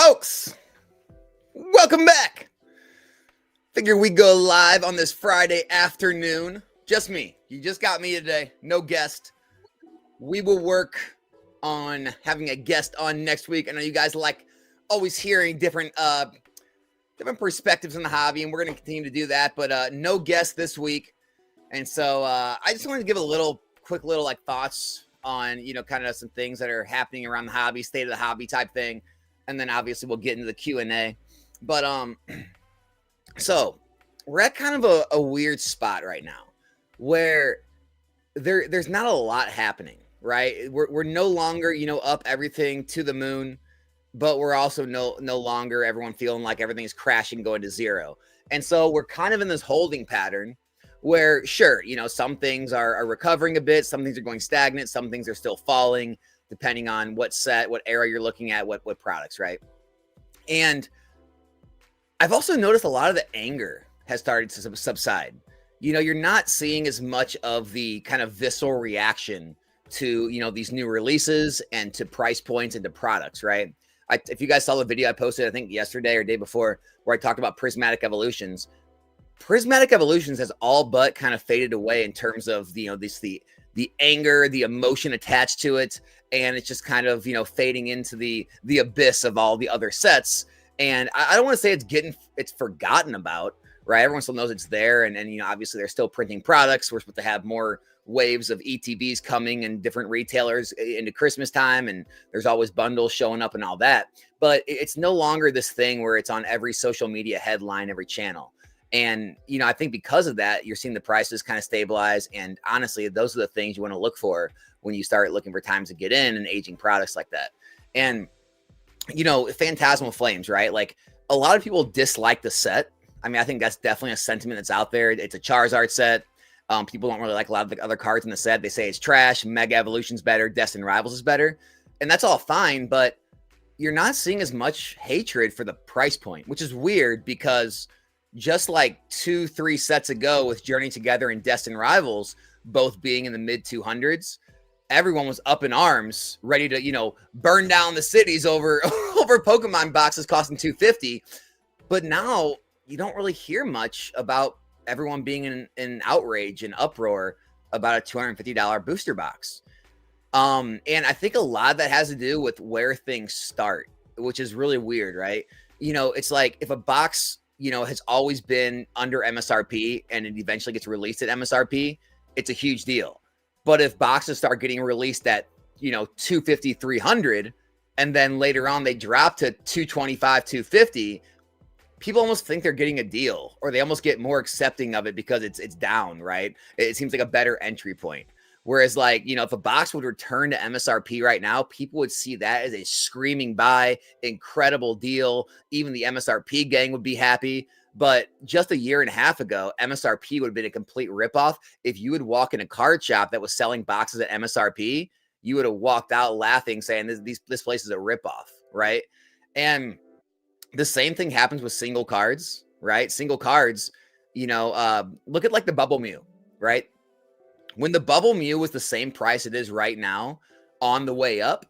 Folks, welcome back. Figure we go live on this Friday afternoon. Just me. You just got me today. No guest. We will work on having a guest on next week. I know you guys like always hearing different perspectives on the hobby, and we're going to continue to do that. But no guest this week. And so I just wanted to give a quick little thoughts on, kind of some things that are happening around the hobby, state of the hobby type thing. And then obviously we'll get into the Q&A. But so we're at kind of a weird spot right now where there's not a lot happening, right? We're no longer, up everything to the moon, but we're also no longer everyone feeling like everything is crashing, going to zero. And so we're kind of in this holding pattern where, sure, some things are recovering a bit, some things are going stagnant, some things are still falling, depending on what set, what era you're looking at, what products, right? And I've also noticed a lot of the anger has started to subside. You're not seeing as much of the kind of visceral reaction to, these new releases and to price points and to products, right? If you guys saw the video I posted, I think yesterday or day before, where I talked about Prismatic Evolutions has all but kind of faded away in terms of, the anger, the emotion attached to it. And it's just kind of, fading into the abyss of all the other sets. And I don't want to say it's forgotten about, right? Everyone still knows it's there. And obviously they're still printing products. We're supposed to have more waves of ETBs coming and different retailers into Christmas time. And there's always bundles showing up and all that. But it's no longer this thing where it's on every social media headline, every channel. And, I think because of that, you're seeing the prices kind of stabilize. And honestly, those are the things you want to look for when you start looking for times to get in and aging products like that. And, Phantasmal Flames, right? Like a lot of people dislike the set. I mean, I think that's definitely a sentiment that's out there. It's a Charizard set. People don't really like a lot of the other cards in the set. They say it's trash. Mega Evolution's better. Destined Rivals is better. And that's all fine, but you're not seeing as much hatred for the price point, which is weird because just like 2-3 sets ago with Journey Together and Destined Rivals, both being in the mid 200s, everyone was up in arms, ready to, burn down the cities over Pokemon boxes costing $250. But now you don't really hear much about everyone being in outrage and uproar about a $250 booster box. And I think a lot of that has to do with where things start, which is really weird, right? It's like if a box has always been under MSRP and it eventually gets released at MSRP, it's a huge deal. But if boxes start getting released at, $250, $300, and then later on they drop to $225, $250, people almost think they're getting a deal, or they almost get more accepting of it because it's down, right? It seems like a better entry point. Whereas if a box would return to MSRP right now, people would see that as a screaming buy, incredible deal. Even the MSRP gang would be happy. But just a year and a half ago, MSRP would have been a complete ripoff. If you would walk in a card shop that was selling boxes at MSRP, you would have walked out laughing, saying this place is a ripoff, right? And the same thing happens with single cards, right? Single cards, look at the Bubble Mew, right? When the Bubble Mew was the same price it is right now on the way up,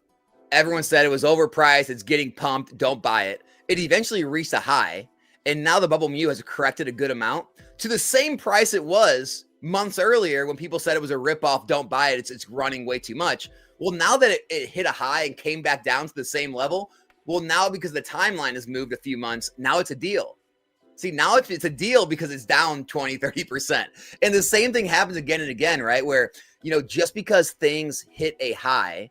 everyone said it was overpriced. It's getting pumped. Don't buy it. It eventually reached a high. And now the Bubble Mew has corrected a good amount to the same price it was months earlier when people said it was a ripoff. Don't buy it. It's running way too much. Well, now that it hit a high and came back down to the same level, well, now because the timeline has moved a few months, now it's a deal. See, now it's a deal because it's down 20, 30%. And the same thing happens again and again, right? Where, just because things hit a high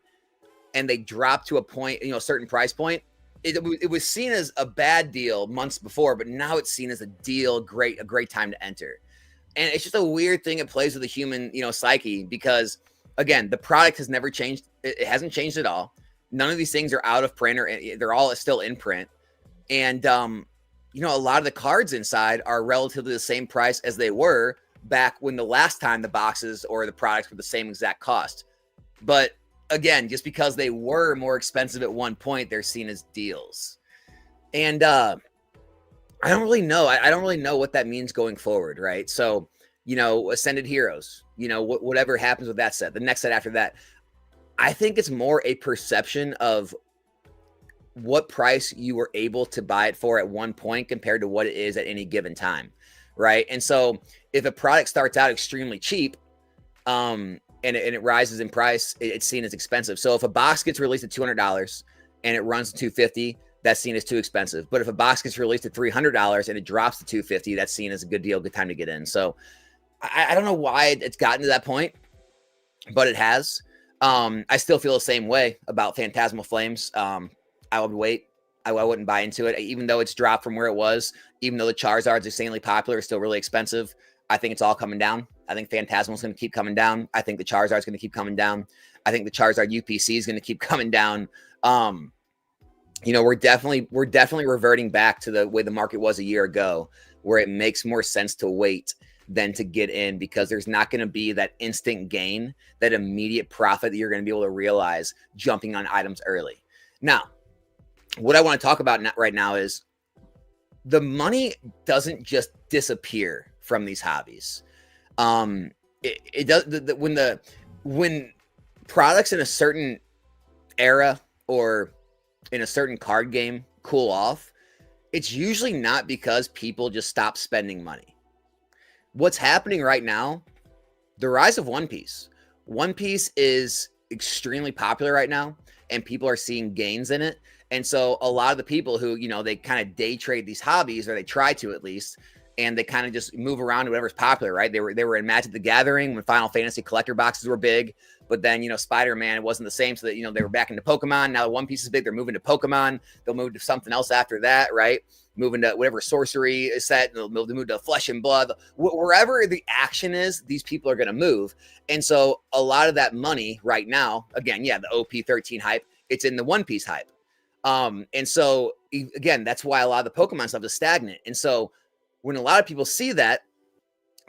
and they drop to a point, a certain price point, it was seen as a bad deal months before, but now it's seen as a deal, a great time to enter. And it's just a weird thing. It plays with the human, psyche because, again, the product has never changed. It hasn't changed at all. None of these things are out of print or they're all still in print. And, a lot of the cards inside are relatively the same price as they were back when the last time the boxes or the products were the same exact cost. But again, just because they were more expensive at one point, they're seen as deals. And I don't really know. I don't really know what that means going forward, right? So, Ascended Heroes, whatever happens with that set, the next set after that, I think it's more a perception of what price you were able to buy it for at one point compared to what it is at any given time, right? And so if a product starts out extremely cheap, and it rises in price, it's seen as expensive. So if a box gets released at $200 and it runs to $250, that's seen as too expensive. But if a box gets released at $300 and it drops to $250, that's seen as a good deal, good time to get in. So I don't know why it's gotten to that point, but it has. I still feel the same way about Phantasmal Flames. I would wait. I wouldn't buy into it, even though it's dropped from where it was. Even though the Charizard's insanely popular, it's still really expensive. I think it's all coming down. I think Phantasmal's going to keep coming down. I think the Charizard's going to keep coming down. I think the Charizard UPC is going to keep coming down. We're definitely reverting back to the way the market was a year ago, where it makes more sense to wait than to get in, because there's not going to be that instant gain, that immediate profit that you're going to be able to realize jumping on items early. Now, what I want to talk about right now is the money doesn't just disappear from these hobbies. It does when products in a certain era or in a certain card game cool off, it's usually not because people just stop spending money. What's happening right now, the rise of One Piece. One Piece is extremely popular right now, and people are seeing gains in it. And so a lot of the people who, they kind of day trade these hobbies, or they try to at least, and they kind of just move around to whatever's popular, right? They were in Magic the Gathering when Final Fantasy collector boxes were big, but then, Spider-Man, it wasn't the same. So that, they were back into Pokemon. Now One Piece is big. They're moving to Pokemon. They'll move to something else after that, right? Moving to whatever sorcery is set. They'll move to Flesh and Blood. Wherever the action is, these people are going to move. And so a lot of that money right now, again, the OP13 hype, it's in the One Piece hype. And so again, that's why a lot of the Pokemon stuff is stagnant. And so when a lot of people see that,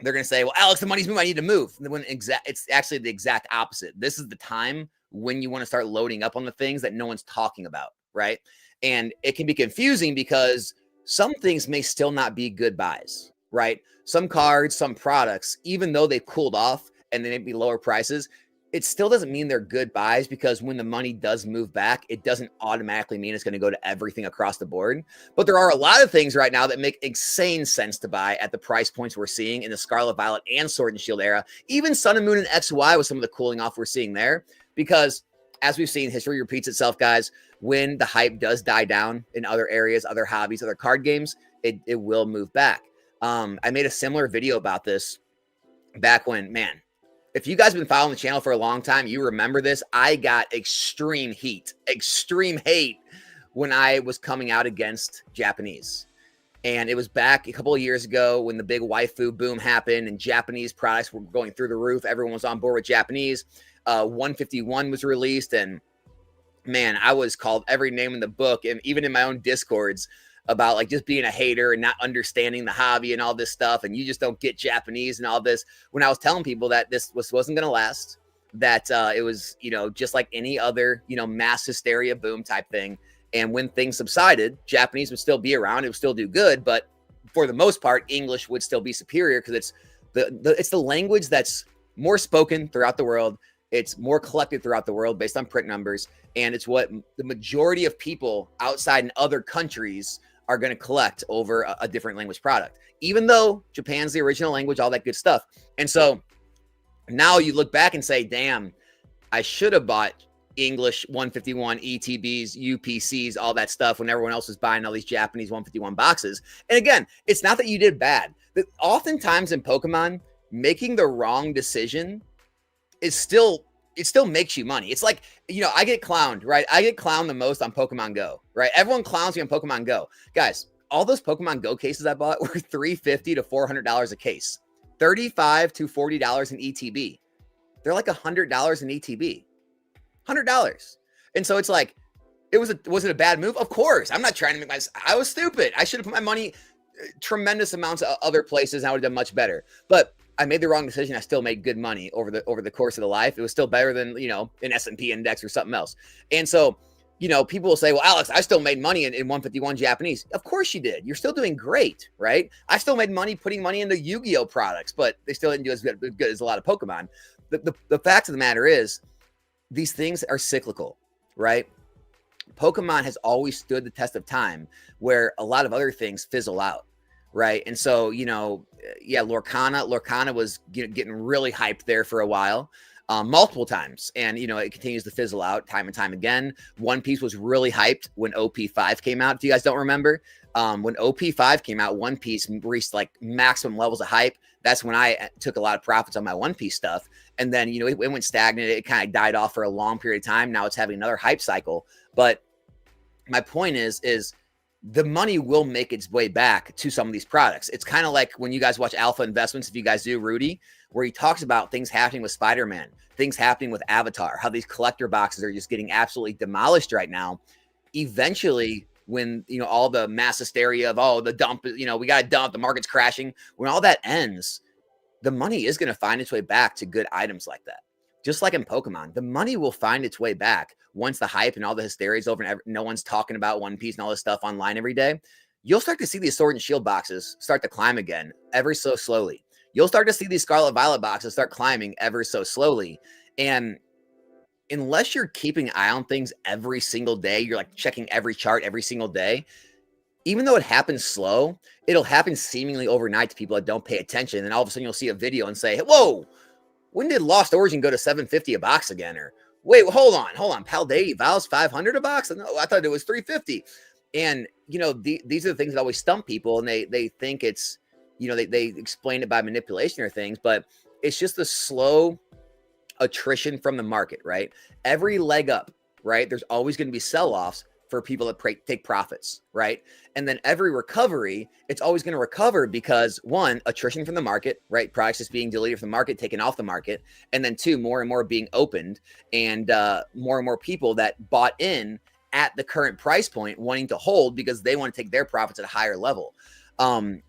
they're going to say, well, Alex, the money's moving, I need to move. When it's actually the exact opposite. This is the time when you want to start loading up on the things that no one's talking about, right? And it can be confusing because some things may still not be good buys, right? Some cards, some products, even though they've cooled off and they may be lower prices, it still doesn't mean they're good buys, because when the money does move back, it doesn't automatically mean it's going to go to everything across the board. But there are a lot of things right now that make insane sense to buy at the price points we're seeing in the Scarlet Violet and Sword and Shield era. Even Sun and Moon and XY with some of the cooling off we're seeing there, because as we've seen, history repeats itself, guys. When the hype does die down in other areas, other hobbies, other card games, it will move back. I made a similar video about this back when, man, if you guys have been following the channel for a long time, you remember this. I got extreme hate when I was coming out against Japanese. And it was back a couple of years ago when the big waifu boom happened and Japanese products were going through the roof. Everyone was on board with Japanese. 151 was released, and man, I was called every name in the book, and even in my own Discords, about like just being a hater and not understanding the hobby and all this stuff. And you just don't get Japanese and all this, when I was telling people that this wasn't going to last, that it was, just like any other, mass hysteria boom type thing. And when things subsided, Japanese would still be around. It would still do good. But for the most part, English would still be superior, because it's it's the language that's more spoken throughout the world. It's more collected throughout the world based on print numbers. And it's what the majority of people outside in other countries are going to collect over a different language product, even though Japan's the original language, all that good stuff. And so now you look back and say, damn, I should have bought English 151, ETBs, UPCs, all that stuff when everyone else was buying all these Japanese 151 boxes. And again, it's not that you did bad. That oftentimes in Pokemon, making the wrong decision is still, it still makes you money. It's like, I get clowned, right? I get clowned the most on Pokemon Go, right? Everyone clowns me on Pokemon Go. Guys, all those Pokemon Go cases I bought were $350 to $400 a case, $35 to $40 in ETB. They're like $100 in ETB, $100. And so it's like, was it a bad move? Of course. I'm not trying to I was stupid. I should have put my money tremendous amounts of other places, and I would have done much better. But I made the wrong decision. I still made good money over the course of the life. It was still better than, an S&P index or something else. And so, people will say, well, Alex, I still made money in 151 Japanese. Of course you did. You're still doing great, right? I still made money putting money into Yu-Gi-Oh products, but they still didn't do as good as a lot of Pokemon. The fact of the matter is, these things are cyclical, right? Pokemon has always stood the test of time where a lot of other things fizzle out, right? And so, Lorcana was getting really hyped there for a while, multiple times. And, it continues to fizzle out time and time again. One Piece was really hyped when OP5 came out. If you guys don't remember, when OP5 came out, One Piece reached like maximum levels of hype. That's when I took a lot of profits on my One Piece stuff. And then, it went stagnant. It kind of died off for a long period of time. Now it's having another hype cycle. But my point is the money will make its way back to some of these products. It's kind of like when you guys watch Alpha Investments, if you guys do, Rudy, where he talks about things happening with Spider-Man, things happening with Avatar, how these collector boxes are just getting absolutely demolished right now. Eventually, when, all the mass hysteria of, the dump, we got to dump, the market's crashing, when all that ends, the money is going to find its way back to good items like that. Just like in Pokemon, the money will find its way back once the hype and all the hysteria is over and no one's talking about One Piece and all this stuff online every day. You'll start to see these Sword and Shield boxes start to climb again ever so slowly. You'll start to see these Scarlet Violet boxes start climbing ever so slowly. And unless you're keeping an eye on things every single day, you're like checking every chart every single day, even though it happens slow, it'll happen seemingly overnight to people that don't pay attention. And all of a sudden you'll see a video and say, whoa, when did Lost Origin go to $750 a box again? Or wait, hold on. Paldea Val's $500 a box? No, I thought it was $350. And, these are the things that always stump people. And they think it's, they explain it by manipulation or things, but it's just the slow attrition from the market, right? Every leg up, right? There's always going to be sell-offs for people that take profits, right? And then every recovery, it's always going to recover because one, attrition from the market, right? Products just being deleted from the market, taken off the market. And then two, more and more being opened and more people that bought in at the current price point wanting to hold because they want to take their profits at a higher level.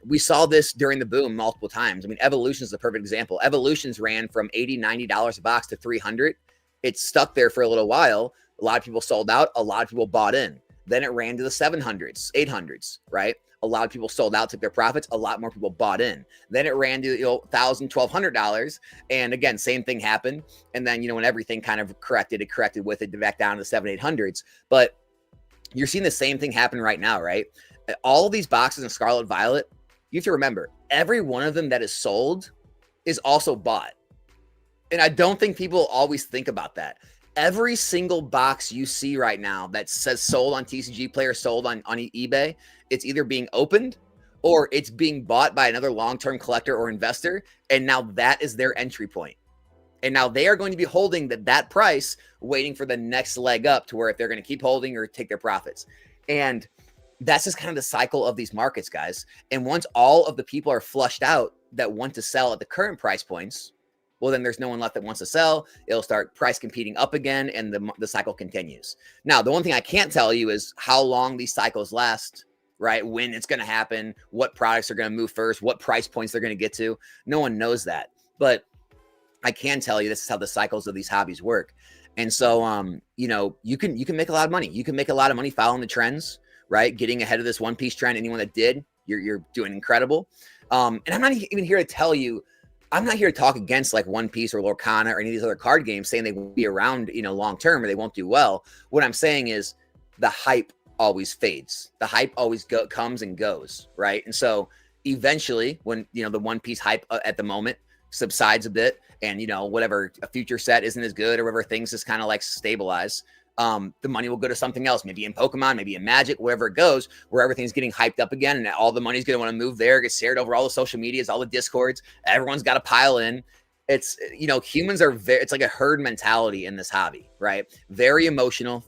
We saw this during the boom multiple times. I mean, Evolution is a perfect example. Evolutions ran from $80, $90 a box to $300. It stuck there for a little while. A lot of people sold out. A lot of people bought in. Then it ran to the 700s, 800s, right? A lot of people sold out, took their profits. A lot more people bought in. Then it ran to $1,000, $1,200. And again, same thing happened. And then, when everything kind of corrected, it corrected with it back down to the 700s, 800s. But you're seeing the same thing happen right now, right? All of these boxes in Scarlet Violet, you have to remember, every one of them that is sold is also bought. And I don't think people always think about that. Every single box you see right now that says sold on TCG Player, sold on eBay, it's either being opened or it's being bought by another long-term collector or investor. And now that is their entry point. And now they are going to be holding that price, waiting for the next leg up to where if they're going to keep holding or take their profits. And that's just kind of the cycle of these markets, guys. And once all of the people are flushed out that want to sell at the current price points, well, then there's no one left that wants to sell. It'll start price competing up again, and the cycle continues. Now, the one thing I can't tell you is how long these cycles last, right? When it's going to happen, what products are going to move first, what price points they're going to get to. No one knows that. But I can tell you this is how the cycles of these hobbies work. And so, you can make a lot of money. You can make a lot of money following the trends, right? Getting ahead of this One Piece trend. Anyone that did, you're doing incredible. And I'm not even here to tell you, I'm not here to talk against like One Piece or Lorcana or any of these other card games saying they won't be around, long term or they won't do well. What I'm saying is the hype always fades. The hype always comes and goes, right? And so eventually when, the One Piece hype at the moment subsides a bit and, whatever a future set isn't as good or whatever things just kind of like stabilize, the money will go to something else, maybe in Pokemon, maybe in Magic, wherever it goes, where everything's getting hyped up again and all the money's going to want to move there, get shared over all the social medias, all the Discords. Everyone's got to pile in. It's, humans are it's like a herd mentality in this hobby, right? Very emotional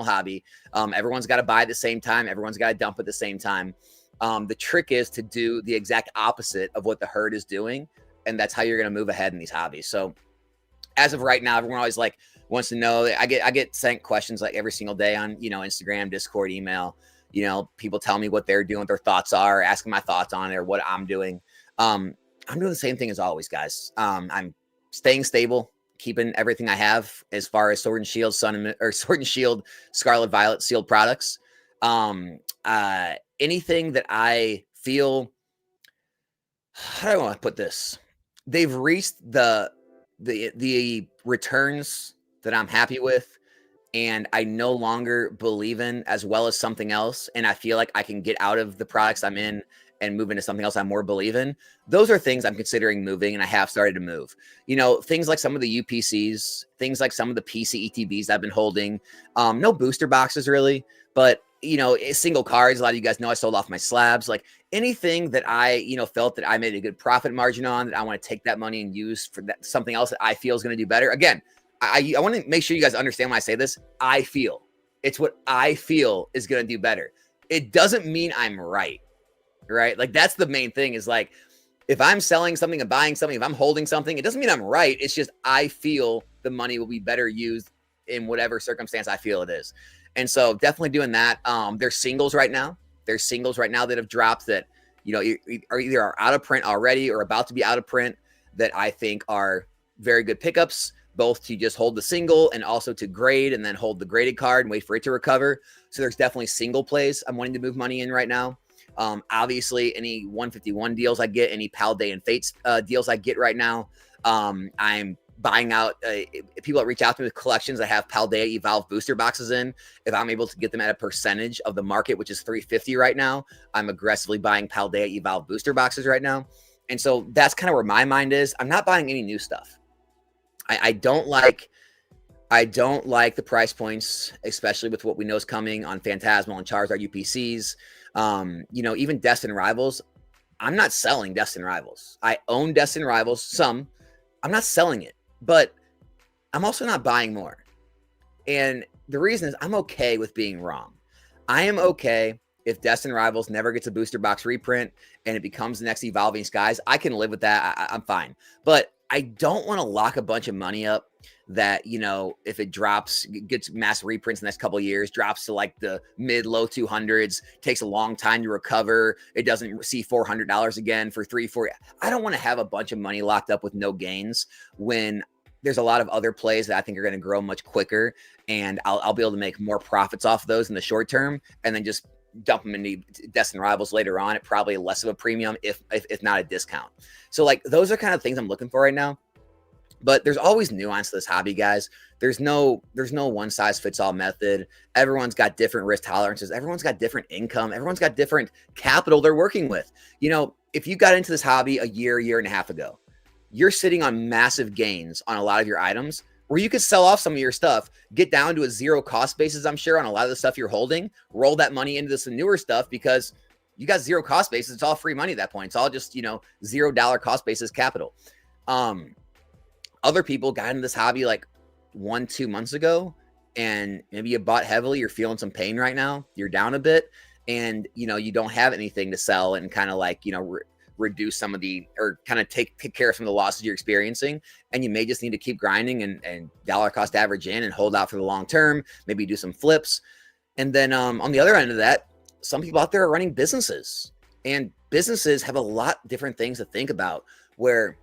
hobby. Everyone's got to buy at the same time. Everyone's got to dump at the same time. The trick is to do the exact opposite of what the herd is doing. And that's how you're going to move ahead in these hobbies. So as of right now, everyone always wants to know. I get sent questions like every single day on, Instagram, Discord, email. People tell me what they're doing, what their thoughts are, asking my thoughts on it or what I'm doing. I'm doing the same thing as always, guys. I'm staying stable, keeping everything I have as far as Sword and Shield, Sword and Shield, Scarlet Violet sealed products. Anything that I feel, how do I want to put this? They've reached the returns that I'm happy with. and I no longer believe in as well as something else, and I feel like I can get out of the products I'm in and move into something else I more believe in, those are things I'm considering moving, and I have started to move. Things like some of the UPCs, things like some of the PC ETBs I've been holding. No booster boxes really, but single cards. A lot of you guys know I sold off my slabs. Like anything that I, felt that I made a good profit margin on, that I want to take that money and use for something else that I feel is going to do better. Again, I want to make sure you guys understand when I say this. I feel it's what I feel is going to do better. It doesn't mean I'm right. Like that's the main thing, is like, if I'm selling something and buying something, if I'm holding something, it doesn't mean I'm right. It's just I feel the money will be better used in whatever circumstance I feel it is. And so definitely doing that. There's singles right now. That have dropped that, are either out of print already or about to be out of print, that I think are very good pickups, both to just hold the single and also to grade and then hold the graded card and wait for it to recover. So there's definitely single plays I'm wanting to move money in right now. Obviously, any 151 deals I get, any Pal Day and Fates deals I get right now, I'm buying out people that reach out to me with collections that have Pal Day Evolve booster boxes in. If I'm able to get them at a percentage of the market, which is 350 right now, I'm aggressively buying Pal Day Evolve booster boxes right now. And so that's kind of where my mind is. I'm not buying any new stuff. I don't like the price points, especially with what we know is coming on Phantasmal and Charizard UPCs. Even Destined Rivals. I'm not selling Destined Rivals. I own Destined Rivals, some. I'm not selling it, but I'm also not buying more. And the reason is I'm okay with being wrong. I am okay if Destined Rivals never gets a booster box reprint and it becomes the next Evolving Skies. I can live with that. I'm fine. But I don't want to lock a bunch of money up that, if it drops, gets mass reprints in the next couple of years, drops to like the low 200s, takes a long time to recover. It doesn't see $400 again for 3-4. I don't want to have a bunch of money locked up with no gains when there's a lot of other plays that I think are going to grow much quicker. And I'll be able to make more profits off of those in the short term, and then just dump them into Destined Rivals later on at probably less of a premium, if not a discount. So like those are kind of things I'm looking for right now. But there's always nuance to this hobby, guys. There's no one size fits all method. Everyone's got different risk tolerances. Everyone's got different income. Everyone's got different capital they're working with. If you got into this hobby a year and a half ago, you're sitting on massive gains on a lot of your items, where you could sell off some of your stuff, get down to a zero cost basis, I'm sure, on a lot of the stuff you're holding, roll that money into some newer stuff because you got zero cost basis. It's all free money at that point. It's all just, $0 cost basis capital. Other people got into this hobby like 1-2 months ago, and maybe you bought heavily. You're feeling some pain right now. You're down a bit, and you don't have anything to sell, and kind of like reduce some of the, or kind of take care of some of the losses you're experiencing. And you may just need to keep grinding and dollar cost average in and hold out for the long term. Maybe do some flips, and then on the other end of that, some people out there are running businesses, and businesses have a lot different things to think about. Where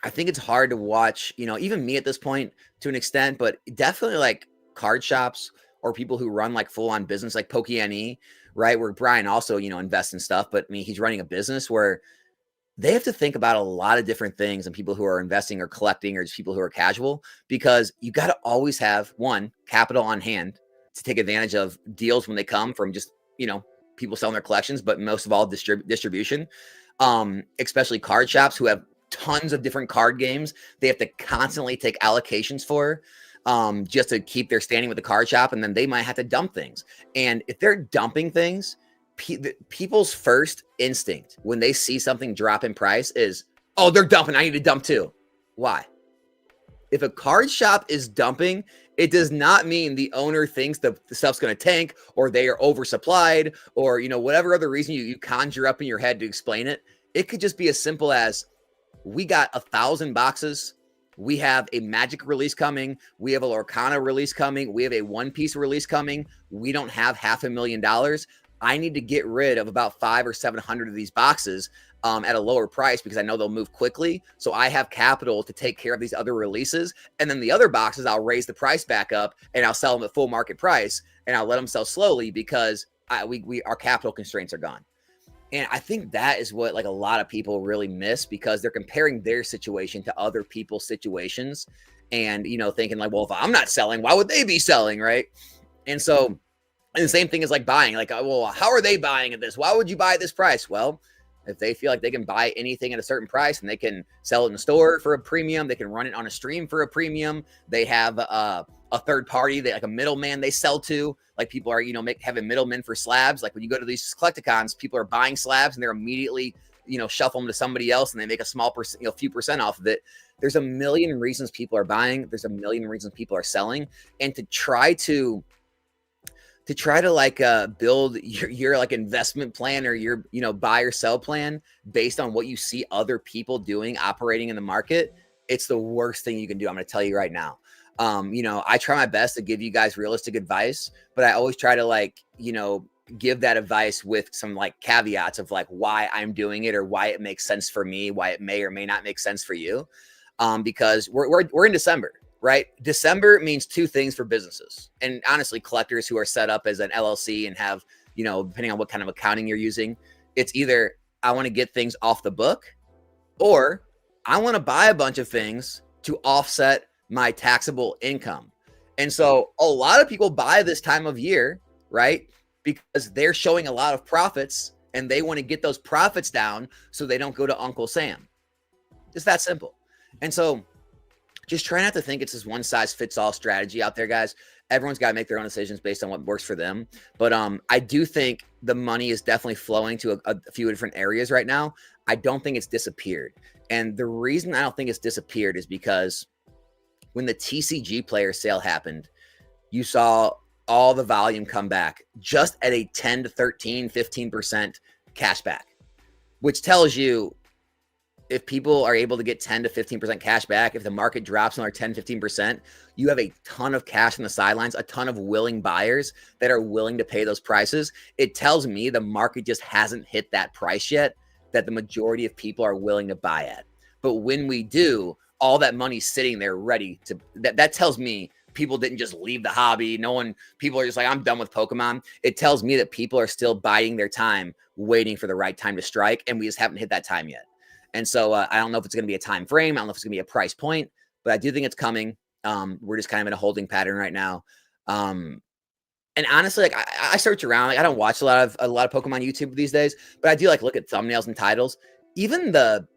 I think it's hard to watch, even me at this point to an extent, but definitely like card shops or people who run like full on business, like PokeNE, right? Where Brian also, invests in stuff, but I mean, he's running a business where they have to think about a lot of different things, and people who are investing or collecting, or just people who are casual, because you got to always have capital on hand to take advantage of deals when they come from just, people selling their collections, but most of all distribution, especially card shops who have tons of different card games they have to constantly take allocations for, just to keep their standing with the card shop. And then they might have to dump things. And if they're dumping things, people's first instinct when they see something drop in price is, oh, they're dumping, I need to dump too. Why? If a card shop is dumping, it does not mean the owner thinks the stuff's going to tank, or they are oversupplied, or whatever other reason you conjure up in your head to explain it. It could just be as simple as, we got 1,000 boxes. We have a Magic release coming. We have a Lorcana release coming. We have a One Piece release coming. We don't have $500,000. I need to get rid of about 500 or 700 of these boxes at a lower price, because I know they'll move quickly. So I have capital to take care of these other releases. And then the other boxes, I'll raise the price back up and I'll sell them at full market price, and I'll let them sell slowly because our capital constraints are gone. And I think that is what like a lot of people really miss, because they're comparing their situation to other people's situations. and, thinking like, well, if I'm not selling, why would they be selling? Right. And so, and the same thing is like buying, like, well, how are they buying at this? Why would you buy at this price? Well, if they feel like they can buy anything at a certain price and they can sell it in the store for a premium, they can run it on a stream for a premium. They have a third party, like a middleman they sell to. Like people are, having middlemen for slabs. Like when you go to these collecticons, people are buying slabs and they're immediately, shuffle them to somebody else and they make a small percent, few percent off of it. There's a million reasons people are buying. There's a million reasons people are selling. And to try to like build your like investment plan or your buy or sell plan based on what you see other people doing operating in the market, it's the worst thing you can do. I'm going to tell you right now. I try my best to give you guys realistic advice, but I always try to like give that advice with some like caveats of like why I'm doing it or why it makes sense for me, why it may or may not make sense for you, because we're in December. Right? December means two things for businesses. And honestly, collectors who are set up as an LLC and have, depending on what kind of accounting you're using, it's either I want to get things off the book or I want to buy a bunch of things to offset my taxable income. And so a lot of people buy this time of year, right? Because they're showing a lot of profits and they want to get those profits down so they don't go to Uncle Sam. It's that simple. And so just try not to think it's this one size fits all strategy out there, guys. Everyone's got to make their own decisions based on what works for them. But I do think the money is definitely flowing to a few different areas right now. I don't think it's disappeared. And the reason I don't think it's disappeared is because when the TCG player sale happened, you saw all the volume come back just at a 10 to 13, 15% cash back, which tells you if people are able to get 10 to 15% cash back, if the market drops another 10, 15%, you have a ton of cash on the sidelines, a ton of willing buyers that are willing to pay those prices. It tells me the market just hasn't hit that price yet that the majority of people are willing to buy at. But when we do, all that money's sitting there ready to, that tells me people didn't just leave the hobby. People are just like, I'm done with Pokemon. It tells me that people are still biding their time, waiting for the right time to strike. And we just haven't hit that time yet. And so I don't know if it's going to be a time frame. I don't know if it's going to be a price point, but I do think it's coming. We're just kind of in a holding pattern right now. And honestly, like I search around. Like I don't watch a lot of Pokemon YouTube these days, but I do like look at thumbnails and titles. Even the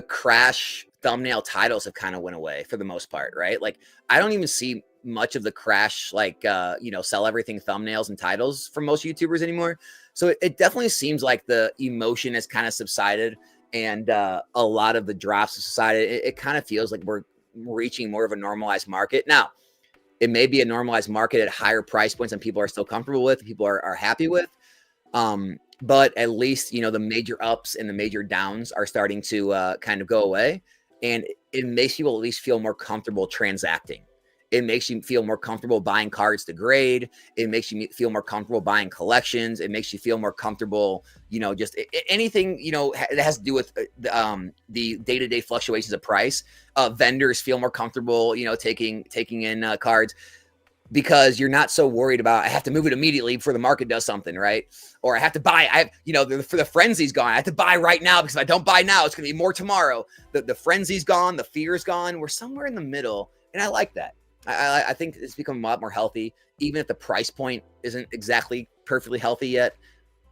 Crash thumbnail titles have kind of went away for the most part, right? Like I don't even see much of the Crash sell everything thumbnails and titles from most YouTubers anymore. So it definitely seems like the emotion has kind of subsided. And a lot of the drops of society, it kind of feels like we're reaching more of a normalized market. Now, it may be a normalized market at higher price points and people are still comfortable with, people are happy with. But at least, the major ups and the major downs are starting to kind of go away. And it makes people at least feel more comfortable transacting. It makes you feel more comfortable buying cards to grade. It makes you feel more comfortable buying collections. It makes you feel more comfortable, just anything, that has to do with the day-to-day fluctuations of price. Vendors feel more comfortable, taking in cards because you're not so worried about, I have to move it immediately before the market does something, right? Or I have to buy, for the frenzy's gone. I have to buy right now because if I don't buy now, it's going to be more tomorrow. The frenzy's gone. The fear's gone. We're somewhere in the middle. And I like that. I think it's become a lot more healthy, even if the price point isn't exactly perfectly healthy yet.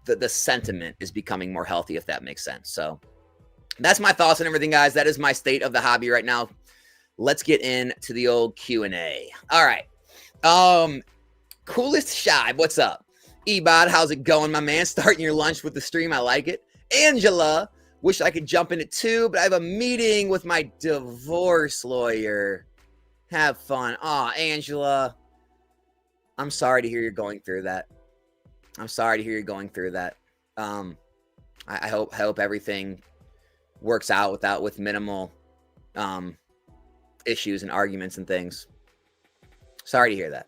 The sentiment is becoming more healthy, if that makes sense. So that's my thoughts on everything, guys. That is my state of the hobby right now. Let's get into the old Q&A. All right. Coolest Shive, what's up? Ebod, how's it going, my man? Starting your lunch with the stream. I like it. Angela, wish I could jump in it too, but I have a meeting with my divorce lawyer. Have fun. Aw, Angela, I'm sorry to hear you're going through that. I hope everything works out with minimal issues and arguments and things. Sorry to hear that.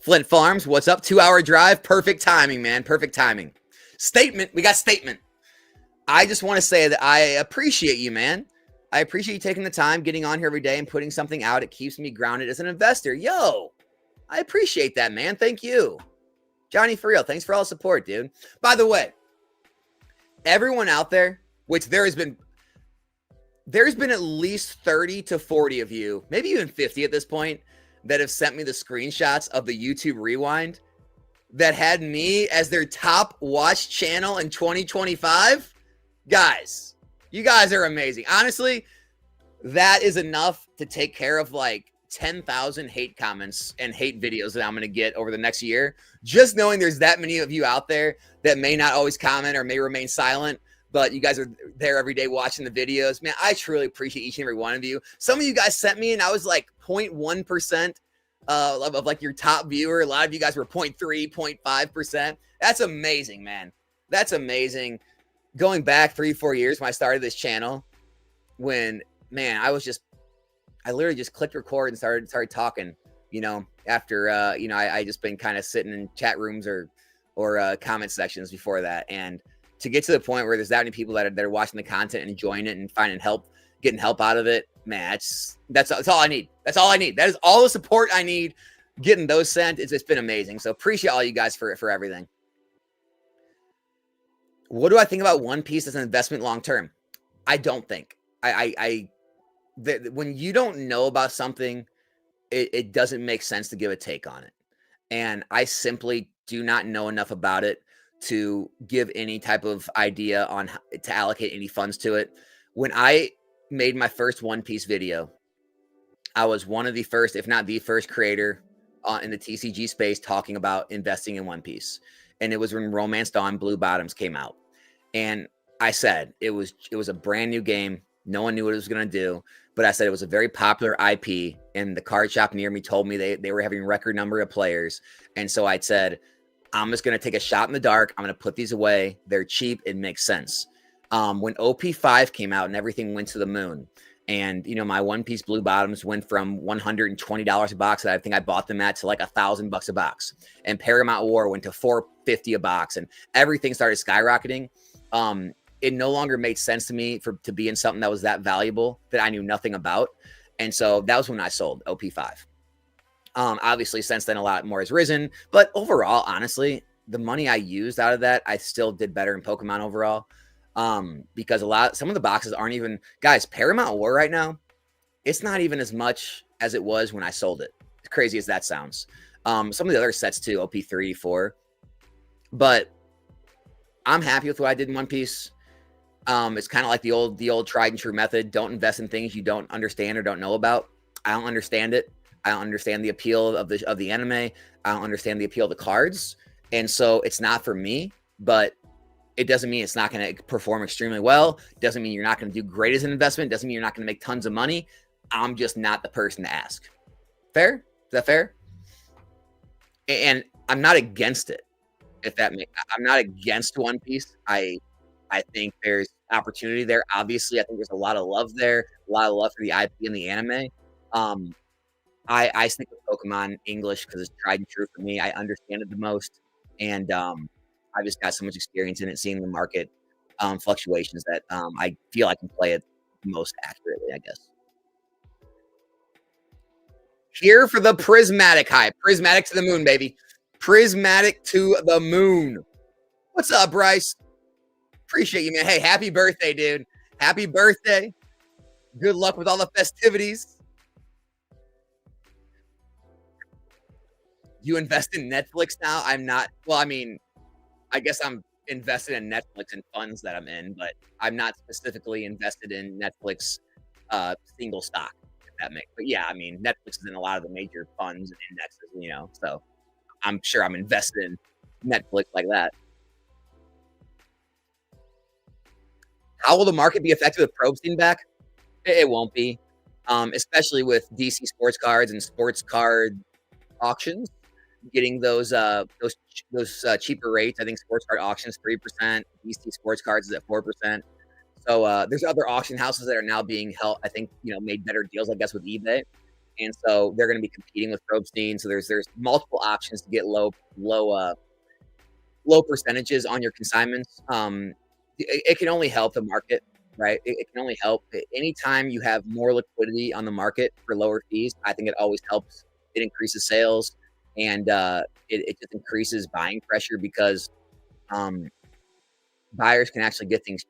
Flint Farms, what's up? 2-hour drive. Perfect timing, man. Perfect timing. Statement. We got statement. I just want to say that I appreciate you, man. I appreciate you taking the time, getting on here every day and putting something out. It keeps me grounded as an investor. Yo, I appreciate that, man. Thank you. Johnny, for real. Thanks for all the support, dude. By the way, everyone out there, which there has been there's been at least 30 to 40 of you, maybe even 50 at this point, that have sent me the screenshots of the YouTube Rewind that had me as their top watch channel in 2025. Guys, you guys are amazing. Honestly, that is enough to take care of like 10,000 hate comments and hate videos that I'm going to get over the next year. Just knowing there's that many of you out there that may not always comment or may remain silent, but you guys are there every day watching the videos. Man, I truly appreciate each and every one of you. Some of you guys sent me and I was like 0.1% of like your top viewer. A lot of you guys were 0.3, 0.5%. That's amazing, man. That's amazing. Going back 3-4 years when I started this channel, when, man, I literally just clicked record and started talking, after, I just been kind of sitting in chat rooms or comment sections before that. And to get to the point where there's that many people that are watching the content and enjoying it and finding getting help out of it, man, that's all I need. That's all I need. That is all the support I need. Getting those sent, it's been amazing. So appreciate all you guys for everything. What do I think about One Piece as an investment long term? I don't think. When you don't know about something, it doesn't make sense to give a take on it. And I simply do not know enough about it to give any type of idea on how to allocate any funds to it. When I made my first One Piece video, I was one of the first, if not the first creator in the TCG space talking about investing in One Piece. And it was when Romance Dawn Blue Bottoms came out. And I said it was a brand new game. No one knew what it was going to do, but I said it was a very popular IP, and the card shop near me told me they were having a record number of players. And so I said, I'm just going to take a shot in the dark. I'm going to put these away. They're cheap. It makes sense. When OP5 came out and everything went to the moon, and my One Piece Blue Bottoms went from $120 a box that I think I bought them at to like $1,000 a box, and Paramount War went to $450 a box, and everything started skyrocketing. It no longer made sense to me to be in something that was that valuable that I knew nothing about. And so that was when I sold OP5. Obviously since then a lot more has risen, but overall, honestly, the money I used out of that, I still did better in Pokemon overall. Because some of the boxes aren't even, guys, Paramount War right now, it's not even as much as it was when I sold it. As crazy as that sounds. Some of the other sets too, OP3, 4, but I'm happy with what I did in One Piece. It's kind of like the old tried and true method. Don't invest in things you don't understand or don't know about. I don't understand it. I don't understand the appeal of the anime. I don't understand the appeal of the cards. And so it's not for me, but it doesn't mean it's not going to perform extremely well. It doesn't mean you're not going to do great as an investment. It doesn't mean you're not going to make tons of money. I'm just not the person to ask. Fair? Is that fair? And I'm not against it. I'm not against One Piece. I think there's opportunity there. Obviously, I think there's a lot of love there, a lot of love for the IP and the anime. I stick with Pokemon English because it's tried and true for me. I understand it the most, and I just got so much experience in it, seeing the market fluctuations that I feel I can play it most accurately, I guess. Here for the prismatic hype. Prismatic to the moon, baby. Prismatic to the moon. What's up, Bryce? Appreciate you, man. Hey, happy birthday, dude. Happy birthday. Good luck with all the festivities. You invest in Netflix now? I'm not. Well, I mean, I guess I'm invested in Netflix and funds that I'm in, but I'm not specifically invested in Netflix single stock, if that makes. But yeah, I mean, Netflix is in a lot of the major funds and indexes, so I'm sure I'm invested in Netflix like that. How will the market be affected with Probe Steam back? It won't be, especially with DC sports cards and sports card auctions getting those cheaper rates. I think sports card auctions 3%, DC sports cards is at 4%. So there's other auction houses that are now being held, I think, made better deals, I guess, with eBay. And so they're going to be competing with Probe Steam. So there's multiple options to get low percentages on your consignments. It can only help the market, right? It can only help. Anytime you have more liquidity on the market for lower fees, I think it always helps. It increases sales, and it just increases buying pressure because buyers can actually get things.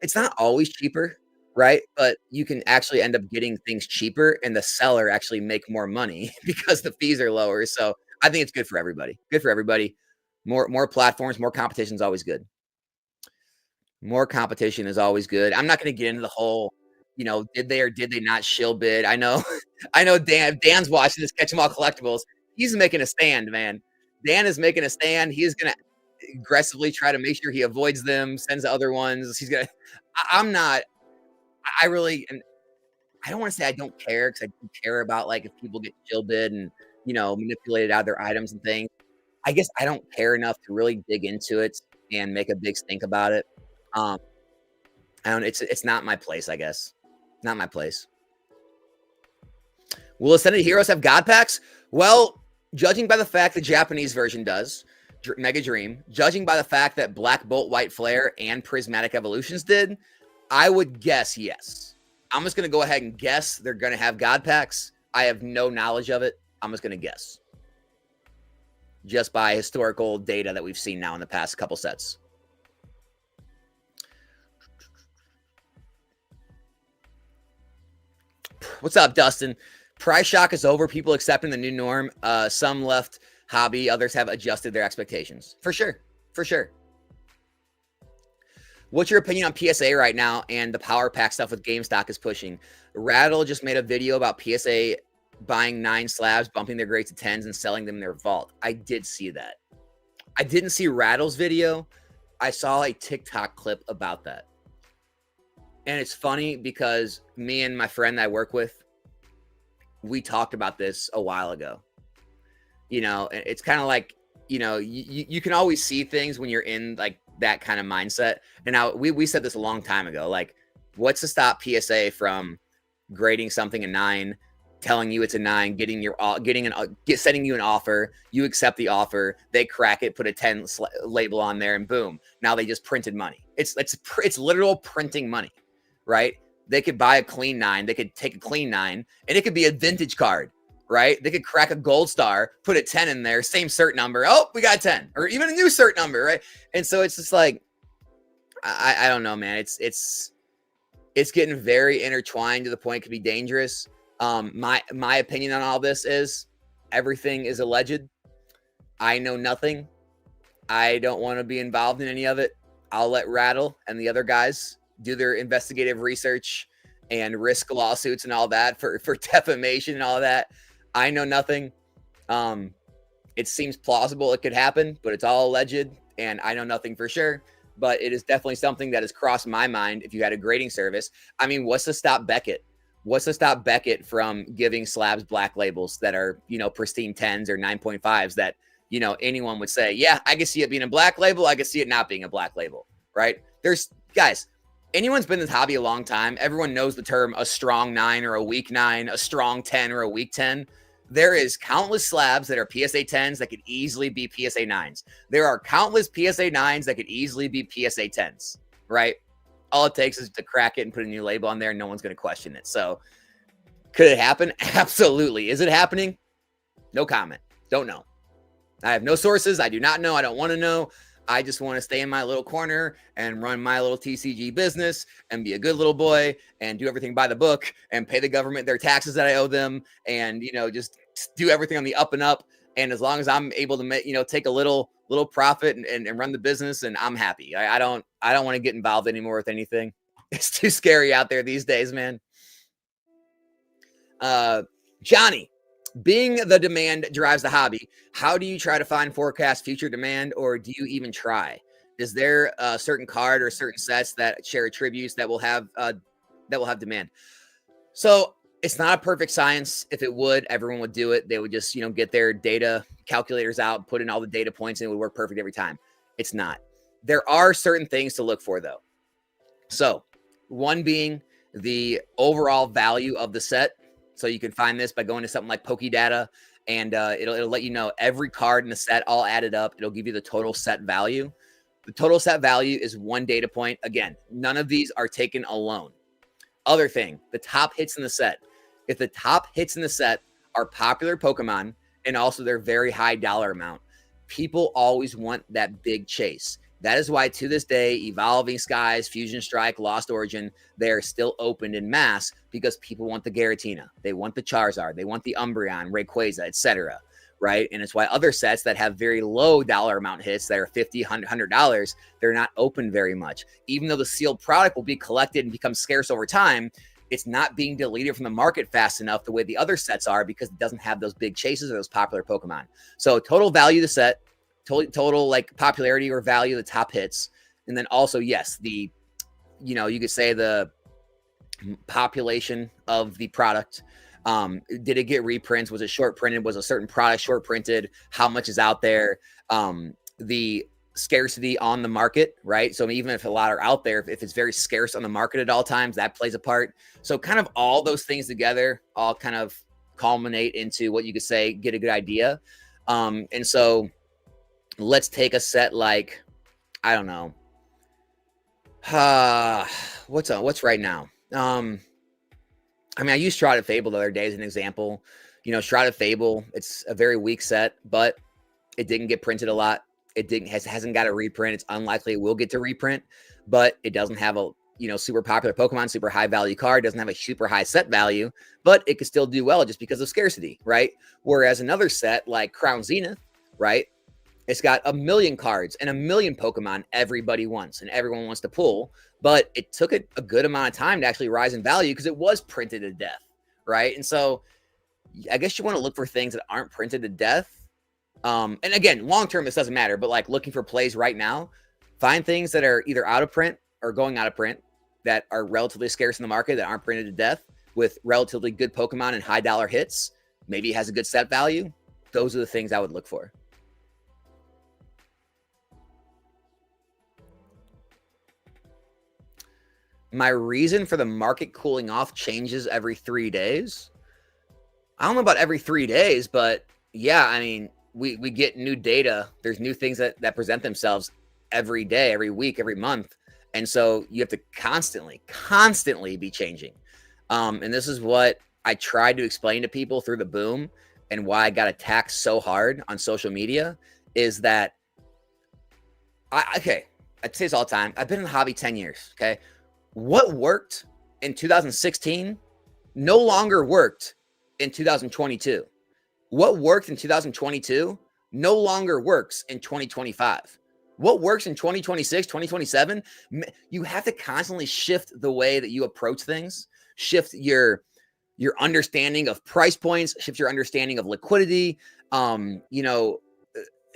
It's not always cheaper, right? But you can actually end up getting things cheaper and the seller actually make more money because the fees are lower. So I think it's good for everybody. Good for everybody. More platforms, more competition is always good. More competition is always good. I'm not going to get into the whole, did they or did they not shill bid? I know, I know Dan's watching this Catch 'em All collectibles. He's making a stand, man. Dan is making a stand. He's going to aggressively try to make sure he avoids them, sends the other ones. He's going to, I'm not, I really, and I don't want to say I don't care because I do care about like if people get shill bid and, manipulated out of their items and things. I guess I don't care enough to really dig into it and make a big stink about it. Um, I don't. It's not my place. I guess not my place. Will Ascended Heroes have God packs? Well, judging by the fact the Japanese version does, Mega Dream, judging by the fact that Black Bolt, White Flare, and Prismatic Evolutions did, I would guess yes. I'm just gonna go ahead and guess they're gonna have God packs. I have no knowledge of it. I'm just gonna guess, just by historical data that we've seen now in the past couple sets. What's up, Dustin? Price shock is over. People accepting the new norm. Some left hobby. Others have adjusted their expectations. For sure. For sure. What's your opinion on PSA right now and the power pack stuff with GameStop is pushing? Rattle just made a video about PSA buying 9 slabs, bumping their grades to 10s, and selling them in their vault. I did see that. I didn't see Rattle's video. I saw a TikTok clip about that. And it's funny because me and my friend that I work with, we talked about this a while ago. It's kind of like, you can always see things when you're in like that kind of mindset. And now we said this a long time ago, like what's to stop PSA from grading something a 9, telling you it's a 9, sending you an offer, you accept the offer, they crack it, put a 10 label on there, and boom, now they just printed money. It's literal printing money, right? They could buy a clean 9, they could take a clean 9, and it could be a vintage card, right? They could crack a gold star, put a 10 in there, same cert number. Oh, we got a 10, or even a new cert number, right? And so it's just like, I don't know, man. It's getting very intertwined to the point it could be dangerous. My opinion on all this is everything is alleged. I know nothing. I don't want to be involved in any of it. I'll let Rattle and the other guys do their investigative research and risk lawsuits and all that for defamation and all that. I know nothing. It seems plausible it could happen, but it's all alleged, and I know nothing for sure. But it is definitely something that has crossed my mind. If you had a grading service, I mean, what's to stop Beckett? What's to stop Beckett from giving slabs black labels that are, pristine 10s or 9.5s that, anyone would say, yeah, I can see it being a black label. I can see it not being a black label, right? Guys, anyone's been in this hobby a long time. Everyone knows the term a strong 9 or a weak 9, a strong 10 or a weak 10. There is countless slabs that are PSA 10s that could easily be PSA 9s. There are countless PSA 9s that could easily be PSA 10s, right? All it takes is to crack it and put a new label on there, and no one's going to question it. So could it happen? Absolutely. Is it happening? No comment. Don't know. I have no sources. I do not know. I don't want to know. I just want to stay in my little corner and run my little TCG business and be a good little boy and do everything by the book and pay the government their taxes that I owe them and, just do everything on the up and up. And as long as I'm able to make, take a little profit and run the business, and I'm happy. I don't want to get involved anymore with anything. It's too scary out there these days, man. Johnny, being the demand drives the hobby, how do you try to find forecast future demand, or do you even try? Is there a certain card or certain sets that share attributes that will have demand? So it's not a perfect science. If it would, everyone would do it. They would just, get their data calculators out, put in all the data points, and it would work perfect every time. It's not. There are certain things to look for, though. So one being the overall value of the set. So you can find this by going to something like PokéData, and it'll let you know every card in the set all added up. It'll give you the total set value. The total set value is one data point. Again, none of these are taken alone. Other thing, the top hits in the set. If the top hits in the set are popular Pokemon and also their very high dollar amount, people always want that big chase. That is why to this day, Evolving Skies, Fusion Strike, Lost Origin, they are still opened in mass because people want the Giratina, they want the Charizard, they want the Umbreon, Rayquaza, etc. Right? And it's why other sets that have very low dollar amount hits that are $50, $100, they're not open very much. Even though the sealed product will be collected and become scarce over time, it's not being deleted from the market fast enough the way the other sets are because it doesn't have those big chases or those popular Pokemon. So total value of the set, total like popularity or value of the top hits. And then also, yes, the, you could say the population of the product. Did it get reprints? Was it short printed? Was a certain product short printed? How much is out there? The scarcity on the market, right? So even if a lot are out there, if it's very scarce on the market at all times, that plays a part. So kind of all those things together all kind of culminate into what you could say, get a good idea. And so let's take a set like, I don't know, what's right now? I used Shrouded Fable the other day as an example. Shrouded Fable, it's a very weak set, but it didn't get printed a lot. It hasn't got a reprint. It's unlikely it will get to reprint, but it doesn't have a super popular Pokemon, super high value card, doesn't have a super high set value, but it could still do well just because of scarcity, right? Whereas another set like Crown Zenith, right? It's got 1 million cards and 1 million Pokemon everybody wants and everyone wants to pull, but it took it a good amount of time to actually rise in value because it was printed to death, right? And so I guess you want to look for things that aren't printed to death. And again, long-term, this doesn't matter, but like looking for plays right now, find things that are either out of print or going out of print that are relatively scarce in the market that aren't printed to death with relatively good Pokemon and high dollar hits. Maybe it has a good set value. Those are the things I would look for. My reason for the market cooling off changes every 3 days. I don't know about every 3 days, but yeah, we get new data. There's new things that present themselves every day, every week, every month. And so you have to constantly be changing. And this is what I tried to explain to people through the boom and why I got attacked so hard on social media is that I say this all the time. I've been in the hobby 10 years. Okay. What worked in 2016 no longer worked in 2022. What worked in 2022 no longer works in 2025. What works in 2026, 2027, you have to constantly shift the way that you approach things, shift your understanding of price points, shift your understanding of liquidity,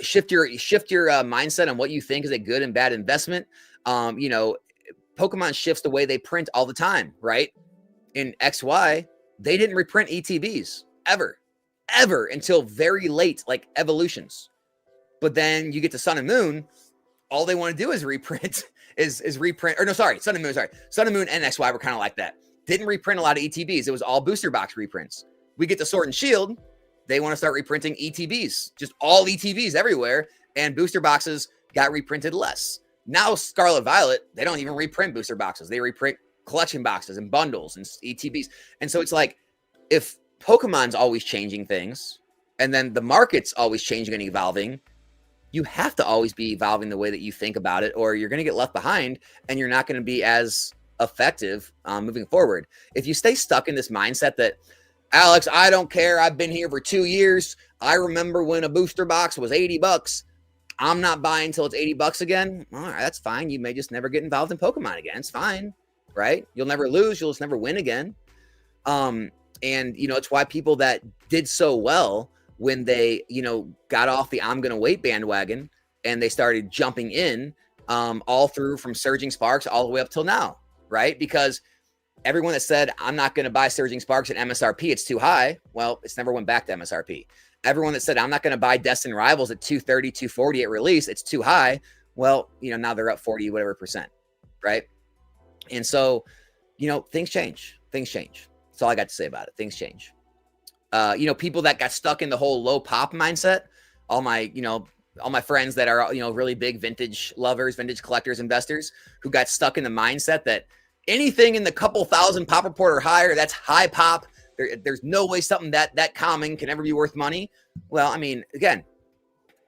shift your mindset on what you think is a good and bad investment. Pokemon shifts the way they print all the time, right? In XY, they didn't reprint ETBs ever until very late, like evolutions. But then you get to Sun and Moon, all they want to do is reprint, Sun and Moon and XY were kind of like that. Didn't reprint a lot of ETBs. It was all booster box reprints. We get to Sword and Shield, they want to start reprinting ETBs, just all ETBs everywhere, and booster boxes got reprinted less. Now Scarlet Violet, they don't even reprint booster boxes. They reprint collection boxes and bundles and ETBs. And so it's like, if Pokemon's always changing things, and then the market's always changing and evolving, you have to always be evolving the way that you think about it, or you're going to get left behind and you're not going to be as effective moving forward. If you stay stuck in this mindset that, Alex, I don't care, I've been here for 2 years, I remember when a booster box was $80, I'm not buying until it's $80 again. All right, that's fine. You may just never get involved in Pokemon again. It's fine, right? You'll never lose. You'll just never win again. And, it's why people that did so well when they, got off the I'm going to wait bandwagon and they started jumping in all through from Surging Sparks all the way up till now, right? Because everyone that said, I'm not going to buy Surging Sparks at MSRP, it's too high. Well, it's never went back to MSRP. Everyone that said, I'm not going to buy Destined Rivals at 230, 240 at release, it's too high. Well, now they're up 40, whatever percent, right? And so, things change. That's all I got to say about it. Things change. People that got stuck in the whole low pop mindset, all my friends that are, really big vintage lovers, vintage collectors, investors who got stuck in the mindset that anything in the couple thousand pop report or higher, that's high pop. There's no way something that common can ever be worth money. Well, again,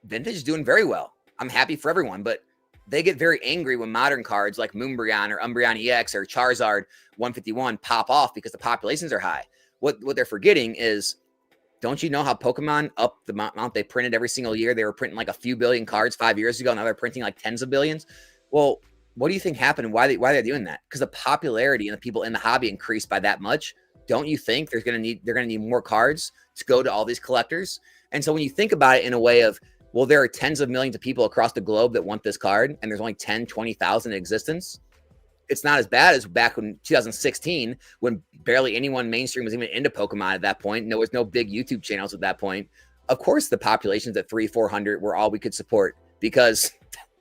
vintage is doing very well. I'm happy for everyone, but they get very angry when modern cards like Moonbryon or Umbreon EX or Charizard 151 pop off because the populations are high. What they're forgetting is, don't you know how Pokemon up the amount they printed every single year? They were printing like a few billion cards 5 years ago. Now they're printing like tens of billions. Well, what do you think happened? Why they're doing that? Because the popularity and the people in the hobby increased by that much. Don't you think they're gonna need more cards to go to all these collectors? And so when you think about it in a way of, well, there are tens of millions of people across the globe that want this card, and there's only 10, 20,000 in existence. It's not as bad as back in 2016 when barely anyone mainstream was even into Pokemon at that point. There was no big YouTube channels at that point. Of course, the populations at 300-400 were all we could support because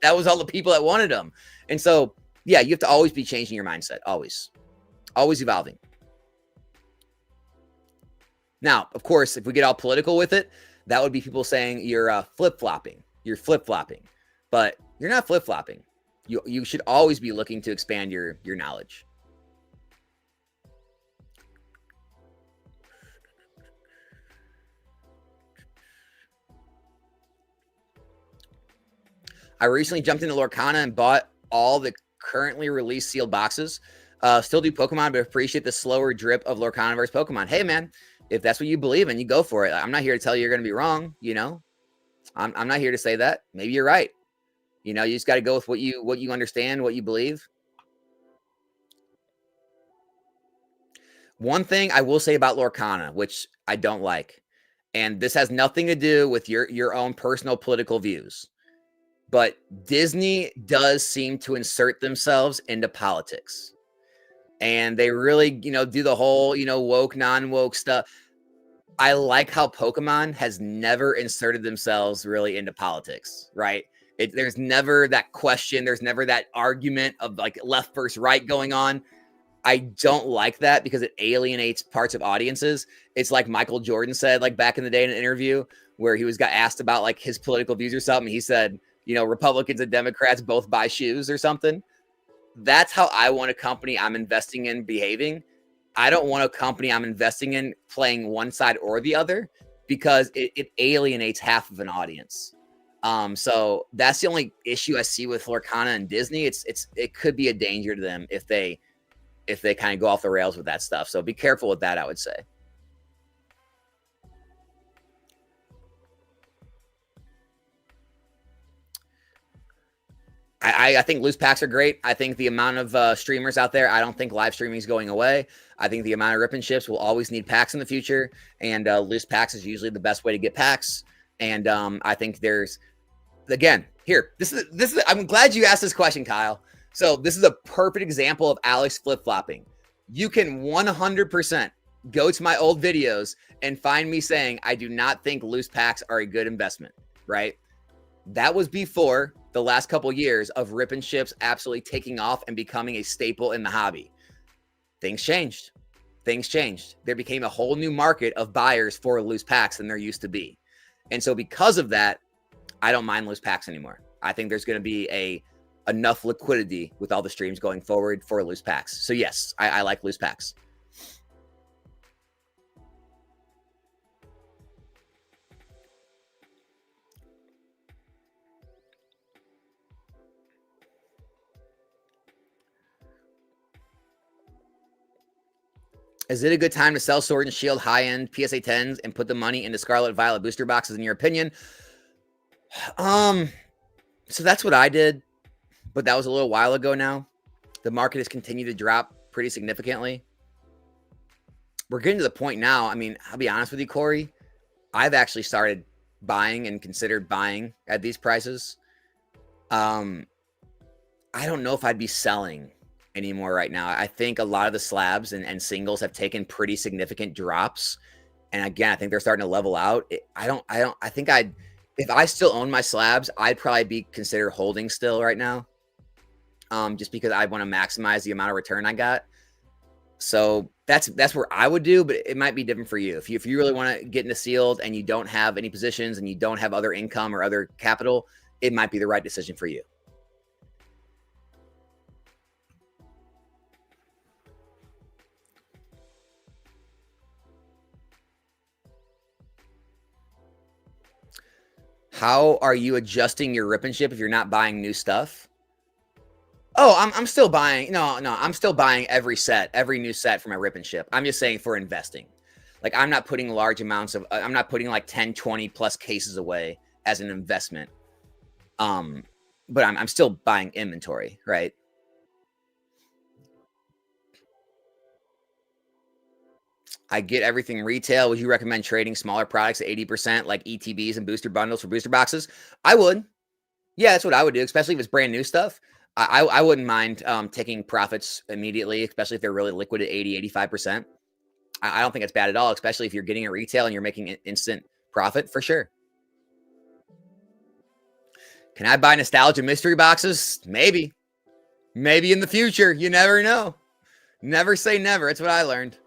that was all the people that wanted them. And so, yeah, you have to always be changing your mindset. Always evolving. Now, of course, if we get all political with it, that would be people saying you're flip-flopping. You're flip-flopping. But you're not flip-flopping. You should always be looking to expand your knowledge. I recently jumped into Lorcana and bought all the currently released sealed boxes. Still do Pokemon, but appreciate the slower drip of Lorcana versus Pokemon. Hey, man, if that's what you believe in, you go for it. I'm not here to tell you you're going to be wrong. You know, I'm not here to say that. Maybe you're right. You know, you just got to go with what you understand, what you believe. One thing I will say about Lorcana, which I don't like, and this has nothing to do with your own personal political views, but Disney does seem to insert themselves into politics. And they really, do the whole, woke, non-woke stuff. I like how Pokemon has never inserted themselves really into politics, right? There's never that question. There's never that argument of like left versus right going on. I don't like that because it alienates parts of audiences. It's like Michael Jordan said, like back in the day in an interview where he got asked about like his political views or something. He said, Republicans and Democrats both buy shoes or something. That's how I want a company I'm investing in behaving. I don't want a company I'm investing in playing one side or the other because it alienates half of an audience. So that's the only issue I see with Lorcana and Disney. It could be a danger to them if they kind of go off the rails with that stuff. So be careful with that, I would say. I think loose packs are great. I think the amount of streamers out there, I don't think live streaming is going away. I think the amount of rip and ships will always need packs in the future, and loose packs is usually the best way to get packs. And I think there's, again, here, this is. I'm glad you asked this question, Kyle. So this is a perfect example of Alex flip-flopping. You can 100% go to my old videos and find me saying I do not think loose packs are a good investment, right? That was before the last couple of years of rip and ships absolutely taking off and becoming a staple in the hobby. Things changed. There became a whole new market of buyers for loose packs than there used to be. And so because of that, I don't mind loose packs anymore. I think there's going to be enough liquidity with all the streams going forward for loose packs. So yes, I like loose packs. Is it a good time to sell Sword and Shield high-end PSA 10s and put the money into Scarlet Violet booster boxes, in your opinion? So that's what I did, but that was a little while ago now. The market has continued to drop pretty significantly. We're getting to the point now. I mean, I'll be honest with you, Corey. I've actually started buying and considered buying at these prices. I don't know if I'd be selling anymore right now. I think a lot of the slabs and singles have taken pretty significant drops. And again, I think they're starting to level out. I think if I still own my slabs, I'd probably be considered holding still right now. Just because I want to maximize the amount of return I got. So that's where I would do, but it might be different for you. If you really want to get into sealed and you don't have any positions and you don't have other income or other capital, it might be the right decision for you. How are you adjusting your rip and ship if you're not buying new stuff? Oh, I'm still buying. No, I'm still buying every new set for my rip and ship. I'm just saying for investing. Like I'm not putting large amounts of I'm not putting like 10, 20 plus cases away as an investment. But I'm still buying inventory, right? I get everything retail. Would you recommend trading smaller products at 80% like ETBs and booster bundles for booster boxes? I would. Yeah, that's what I would do, especially if it's brand new stuff. I wouldn't mind taking profits immediately, especially if they're really liquid at 80, 85%. I don't think it's bad at all, especially if you're getting it retail and you're making an instant profit for sure. Can I buy nostalgia mystery boxes? Maybe. Maybe in the future. You never know. Never say never. That's what I learned.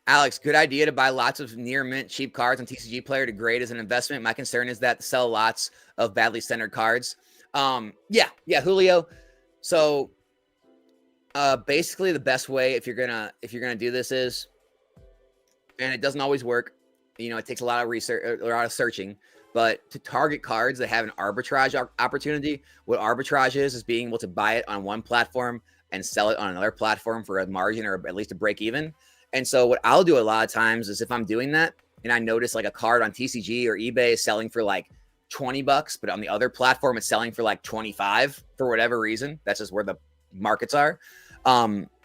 Alex, good idea to buy lots of near mint cheap cards on TCG Player to grade as an investment. My concern is that sell lots of badly centered cards. Yeah, Julio. So basically the best way if you're gonna do this is, and it doesn't always work, it takes a lot of research, a lot of searching, but to target cards that have an arbitrage opportunity, what arbitrage is being able to buy it on one platform and sell it on another platform for a margin or at least a break even. And so what I'll do a lot of times is if I'm doing that and I notice like a card on TCG or eBay is selling for like $20, but on the other platform it's selling for like 25 for whatever reason, that's just where the markets are.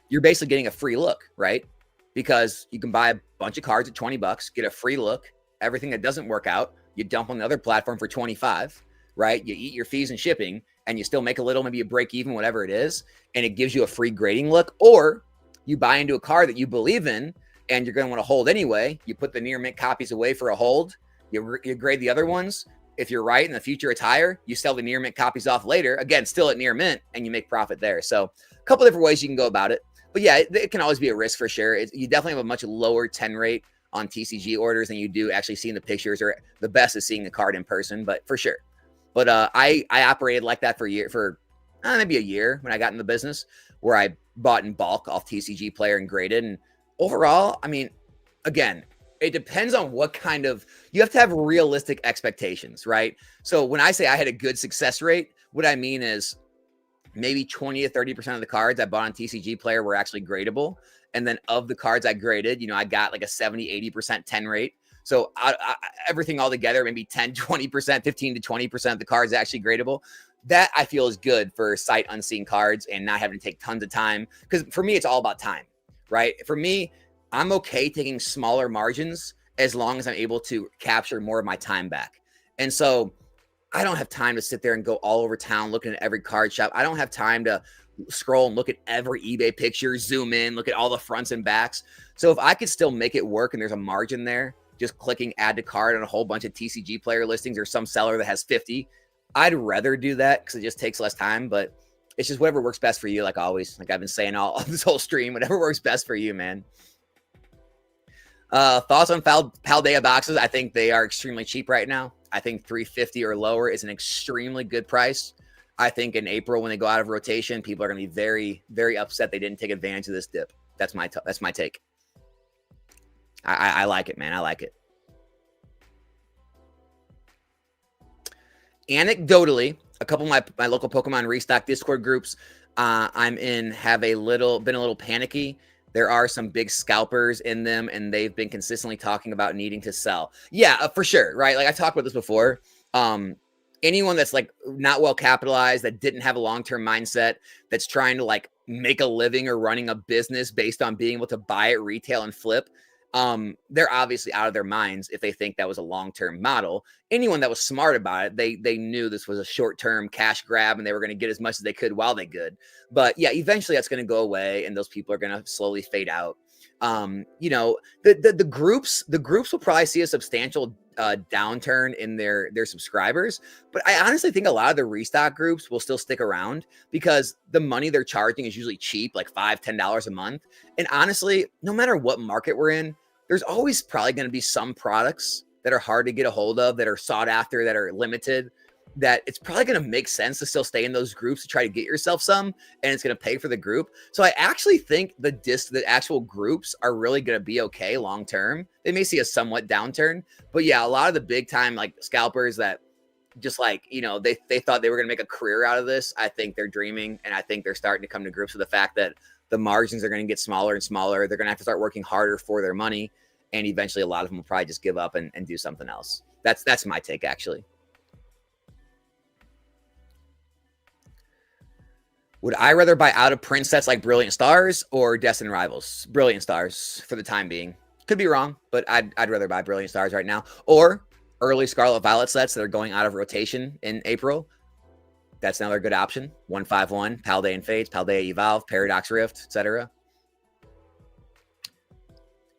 You're basically getting a free look, right? Because you can buy a bunch of cards at $20, get a free look. Everything that doesn't work out, you dump on the other platform for 25, right? You eat your fees and shipping and you still make a little, maybe a break even, whatever it is. And it gives you a free grading look. Or you buy into a card that you believe in and you're going to want to hold anyway. You put the near mint copies away for a hold. You grade the other ones. If you're right in the future it's higher, you sell the near mint copies off later. Again, still at near mint, and you make profit there. So a couple different ways you can go about it. But yeah, it can always be a risk for sure. You definitely have a much lower 10 rate on TCG orders than you do actually seeing the pictures, or the best is seeing the card in person, but for sure. But I operated like that for maybe a year when I got in the business, where I bought in bulk off TCG Player and graded. And overall, I mean, again, it depends on what kind of, you have to have realistic expectations, right? So when I say I had a good success rate, what I mean is maybe 20 to 30% of the cards I bought on TCG Player were actually gradable. And then of the cards I graded, I got like a 70, 80% 10 rate. So everything all together, maybe 10, 20%, 15 to 20% of the cards actually gradable. That I feel is good for sight unseen cards and not having to take tons of time. Because for me, it's all about time, right? For me, I'm okay taking smaller margins as long as I'm able to capture more of my time back. And so I don't have time to sit there and go all over town looking at every card shop. I don't have time to scroll and look at every eBay picture, zoom in, look at all the fronts and backs. So if I could still make it work and there's a margin there, just clicking add to cart on a whole bunch of TCG Player listings or some seller that has 50, I'd rather do that because it just takes less time. But it's just whatever works best for you, like always. Like I've been saying all this whole stream, whatever works best for you, man. Thoughts on Paldea boxes? I think they are extremely cheap right now. I think $350 or lower is an extremely good price. I think in April, when they go out of rotation, people are going to be very, very upset they didn't take advantage of this dip. That's my take. I like it, man. I like it. Anecdotally, a couple of my local Pokemon restock Discord groups I'm in have been a little panicky. There are some big scalpers in them, and they've been consistently talking about needing to sell. Yeah, for sure, right? Like I talked about this before. Anyone that's like not well capitalized, that didn't have a long-term mindset, that's trying to like make a living or running a business based on being able to buy it retail and flip, they're obviously out of their minds if they think that was a long-term model. Anyone that was smart about it, they knew this was a short-term cash grab and they were going to get as much as they could while they could. But yeah, eventually that's going to go away and those people are going to slowly fade out. The groups will probably see a substantial downturn in their subscribers, but I honestly think a lot of the restock groups will still stick around because the money they're charging is usually cheap, like $5-10 a month. And honestly, no matter what market we're in, there's always probably going to be some products that are hard to get a hold of, that are sought after, that are limited, that it's probably going to make sense to still stay in those groups to try to get yourself some, and it's going to pay for the group. So I actually think the actual groups are really going to be okay long term. They may see a somewhat downturn, but yeah, a lot of the big time like scalpers that just like, they thought they were going to make a career out of this, I think they're dreaming, and I think they're starting to come to grips with the fact that the margins are going to get smaller and smaller. They're going to have to start working harder for their money, and eventually a lot of them will probably just give up and do something else. That's my take, actually. Would I rather buy out of print sets like Brilliant Stars or Destined Rivals? Brilliant Stars for the time being. Could be wrong, but I'd rather buy Brilliant Stars right now. Or early Scarlet Violet sets that are going out of rotation in April. That's another good option. 151, Paldea and Fates, Paldea Evolve, Paradox Rift, etc.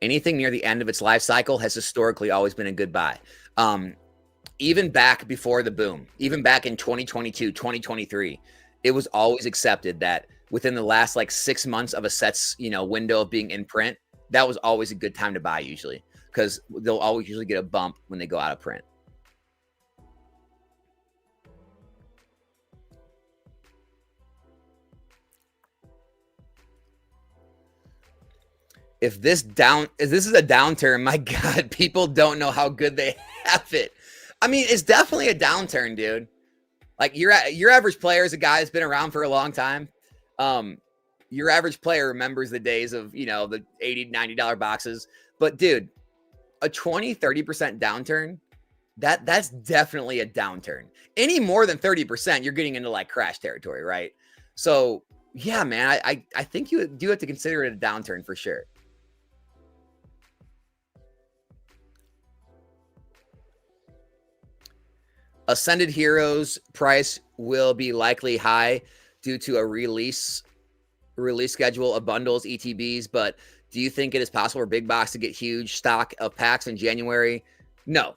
Anything near the end of its life cycle has historically always been a good buy. Even back before the boom, even back in 2022, 2023, it was always accepted that within the last like 6 months of a set's, window of being in print, that was always a good time to buy usually, because they'll always usually get a bump when they go out of print. If this is a downturn, my God, people don't know how good they have it. I mean, it's definitely a downturn, dude. Like your average player is a guy that's been around for a long time. Your average player remembers the days of, the $80, $90 boxes. But dude, a 20-30% downturn, that's definitely a downturn. Any more than 30%, you're getting into like crash territory, right? So yeah, man, I think you do have to consider it a downturn for sure. Ascended Heroes price will be likely high due to a release schedule of bundles, ETBs, but do you think it is possible for Big Box to get huge stock of packs in January? No.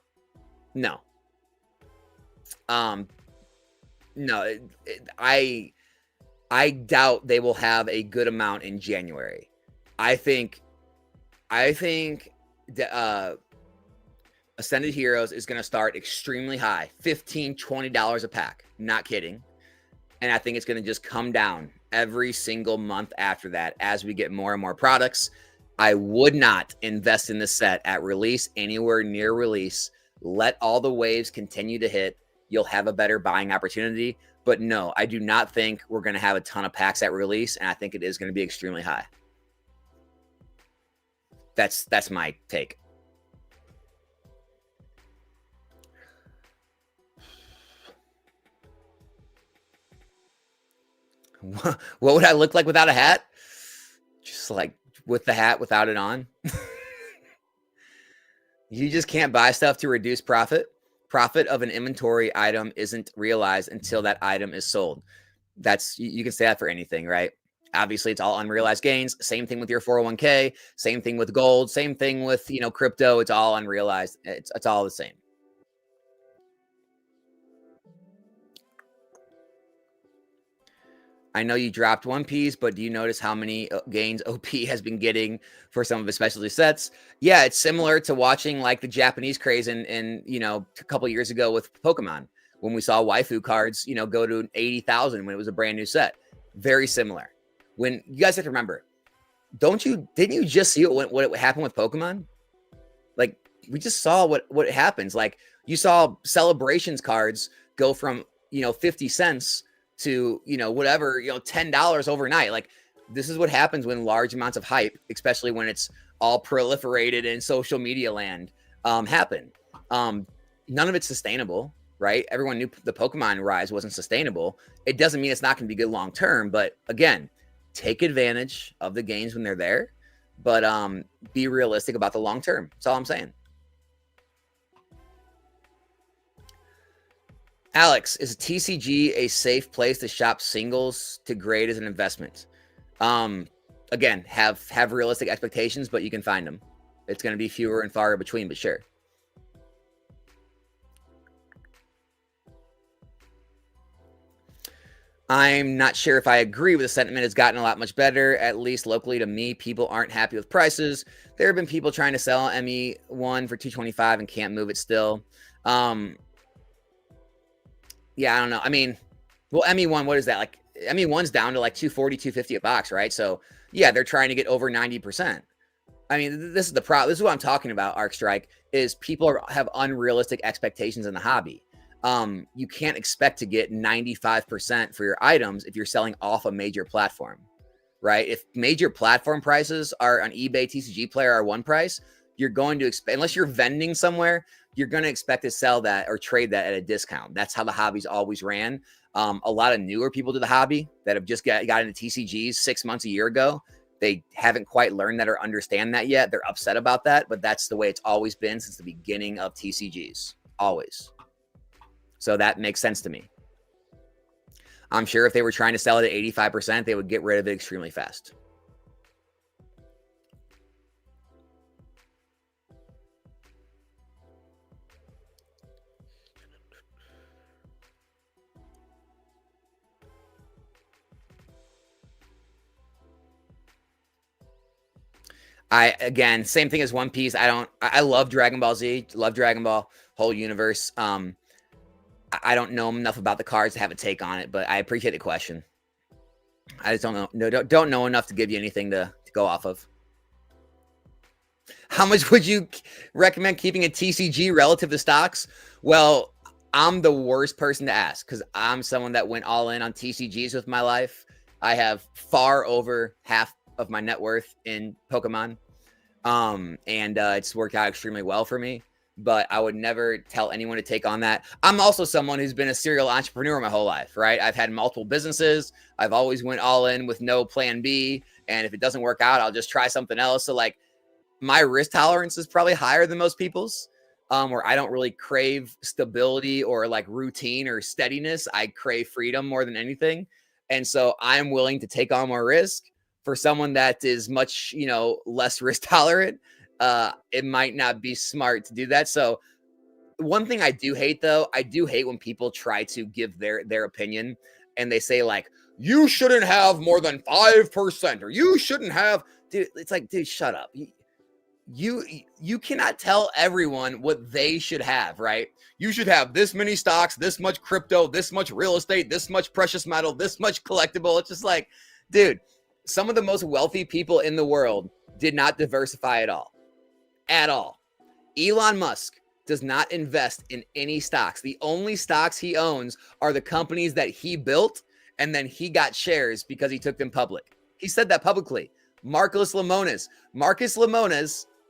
No. I doubt they will have a good amount in January. I think Ascended Heroes is going to start extremely high, $15, $20 a pack. Not kidding. And I think it's going to just come down every single month after that as we get more and more products. I would not invest in this set at release, anywhere near release. Let all the waves continue to hit. You'll have a better buying opportunity. But no, I do not think we're going to have a ton of packs at release, and I think it is going to be extremely high. That's my take. What would I look like without a hat? Just like with the hat without it on. You just can't buy stuff to reduce profit. Profit of an inventory item isn't realized until that item is sold. You can say that for anything, right? Obviously, it's all unrealized gains. Same thing with your 401k. Same thing with gold. Same thing with crypto. It's all unrealized. It's all the same. I know you dropped One Piece, but do you notice how many gains OP has been getting for some of his specialty sets? Yeah, it's similar to watching like the Japanese craze in a couple years ago with Pokemon, when we saw waifu cards, go to 80,000 when it was a brand new set. Very similar. When you guys have to remember, didn't you just see what happened with Pokemon? Like, we just saw what happens. Like, you saw celebrations cards go from 50 cents to whatever, $10 overnight. Like, this is what happens when large amounts of hype, especially when it's all proliferated in social media land, happen. None of it's sustainable, right? Everyone knew the Pokemon rise wasn't sustainable. It doesn't mean it's not going to be good long term, but again, take advantage of the gains when they're there, but be realistic about the long term. That's all I'm saying. Alex, is TCG a safe place to shop singles to grade as an investment? Again, have realistic expectations, but you can find them. It's going to be fewer and far between, but sure. I'm not sure if I agree with the sentiment. Has gotten a lot much better, at least locally to me. People aren't happy with prices. There have been people trying to sell ME1 for $225 and can't move it still. Yeah, I don't know. I mean, well, ME1, what is that? Like ME1's down to like 240, 250 a box, right? So yeah, they're trying to get over 90%. I mean, this is the problem. This is what I'm talking about, Arc Strike, is people have unrealistic expectations in the hobby. You can't expect to get 95% for your items if you're selling off a major platform, right? If major platform prices are on eBay, TCG Player are one price, you're going to expect, unless you're vending somewhere, you're going to expect to sell that or trade that at a discount. That's how the hobby's always ran. A lot of newer people to the hobby that have just got into TCGs 6 months, a year ago, they haven't quite learned that or understand that yet. They're upset about that, but that's the way it's always been since the beginning of TCGs, always. So that makes sense to me. I'm sure if they were trying to sell it at 85%, they would get rid of it extremely fast. Again, same thing as One Piece. I love Dragon Ball Z, love Dragon Ball, whole universe. I don't know enough about the cards to have a take on it, but I appreciate the question. I just don't know. No, don't know enough to give you anything to go off of. How much would you recommend keeping a TCG relative to stocks? Well, I'm the worst person to ask because I'm someone that went all in on TCGs with my life. I have far over half of my net worth in Pokemon. And it's worked out extremely well for me, but I would never tell anyone to take on that. I'm also someone who's been a serial entrepreneur my whole life, right? I've had multiple businesses. I've always went all in with no plan B. And if it doesn't work out, I'll just try something else. So like my risk tolerance is probably higher than most people's, where I don't really crave stability or like routine or steadiness. I crave freedom more than anything. And so I'm willing to take on more risk. For someone that is much, less risk tolerant, it might not be smart to do that. So one thing I do hate, though, I do hate when people try to give their opinion and they say like, you shouldn't have more than 5% or you shouldn't have, dude, it's like, dude, shut up. You cannot tell everyone what they should have, right? You should have this many stocks, this much crypto, this much real estate, this much precious metal, this much collectible. It's just like, dude, some of the most wealthy people in the world did not diversify at all. At all. Elon Musk does not invest in any stocks. The only stocks he owns are the companies that he built, and then he got shares because he took them public. He said that publicly. Marcus Lemonis,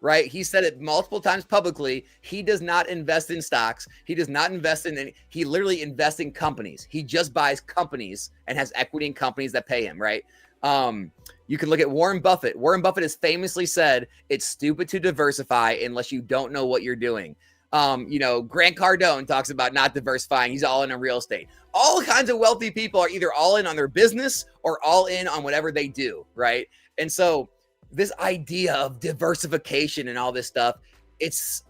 right? He said it multiple times publicly. He does not invest in stocks. He does not invest in any. He literally invests in companies. He just buys companies and has equity in companies that pay him, right? You can look at Warren Buffett. Warren Buffett has famously said it's stupid to diversify unless you don't know what you're doing. Grant Cardone talks about not diversifying. He's all in on real estate. All kinds of wealthy people are either all in on their business or all in on whatever they do, right? And so this idea of diversification and all this stuff, it's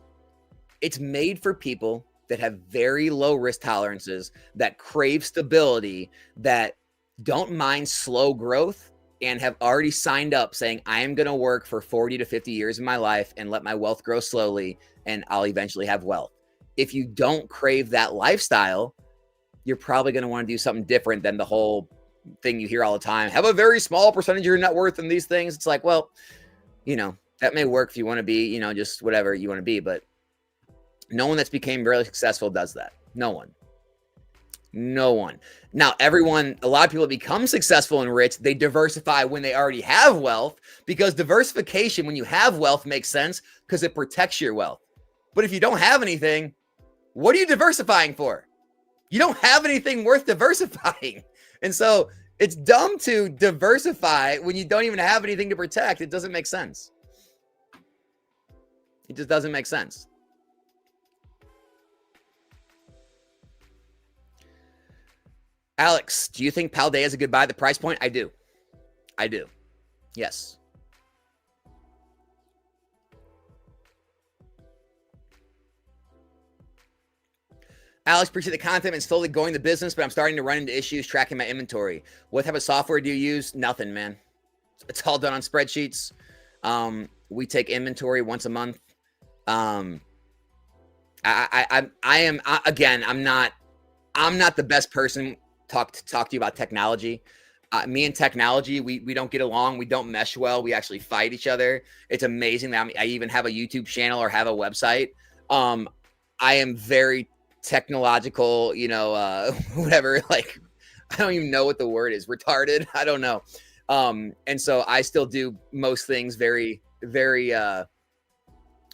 made for people that have very low risk tolerances, that crave stability, that don't mind slow growth, and have already signed up saying, I am going to work for 40 to 50 years of my life and let my wealth grow slowly, and I'll eventually have wealth. If you don't crave that lifestyle, you're probably going to want to do something different than the whole thing you hear all the time. Have a very small percentage of your net worth in these things. It's like, well, that may work if you want to be, just whatever you want to be, but no one that's became really successful does that. No one. Now, a lot of people become successful and rich, they diversify when they already have wealth, because diversification, when you have wealth, makes sense because it protects your wealth. But if you don't have anything, what are you diversifying for? You don't have anything worth diversifying. And so it's dumb to diversify when you don't even have anything to protect. It doesn't make sense. It just doesn't make sense. Alex, do you think Paldea is a good buy at the price point? I do. Yes. Alex, appreciate the content and slowly going the business, but I'm starting to run into issues tracking my inventory. What type of software do you use? Nothing, man. It's all done on spreadsheets. We take inventory once a month. I'm not I'm not the best person to talk to you about technology. Me and technology, we don't get along. We don't mesh well. We actually fight each other. It's amazing that I even have a YouTube channel or have a website. Um, I am very technological, whatever. Like, I don't even know what the word is. Retarded. I don't know. And so I still do most things very, very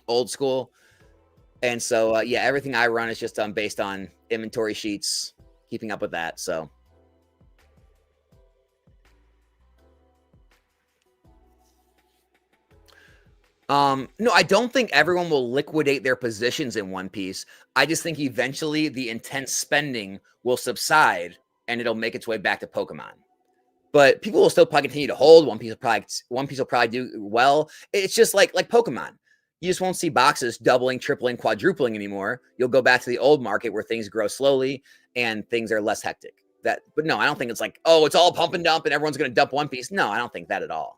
old school. And so, yeah, everything I run is just based on inventory sheets, keeping up with that. So, no, I don't think everyone will liquidate their positions in One Piece. I just think eventually the intense spending will subside and it'll make its way back to Pokemon. But people will still probably continue to hold. One Piece will probably do well. It's just like Pokemon. You just won't see boxes doubling, tripling, quadrupling anymore. You'll go back to the old market where things grow slowly and things are less hectic. But no, I don't think it's like, oh, it's all pump and dump and everyone's going to dump One Piece. No, I don't think that at all.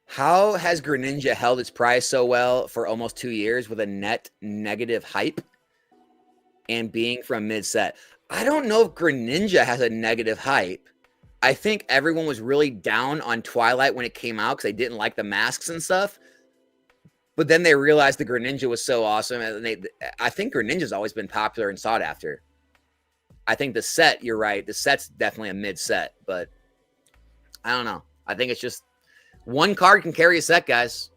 How has Greninja held its price so well for almost 2 years with a net negative hype and being from mid-set? I don't know if Greninja has a negative hype. I think everyone was really down on Twilight when it came out because they didn't like the masks and stuff. But then they realized the Greninja was so awesome. And I think Greninja's always been popular and sought after. I think the set, you're right. The set's definitely a mid-set. But I don't know. I think it's just one card can carry a set, guys.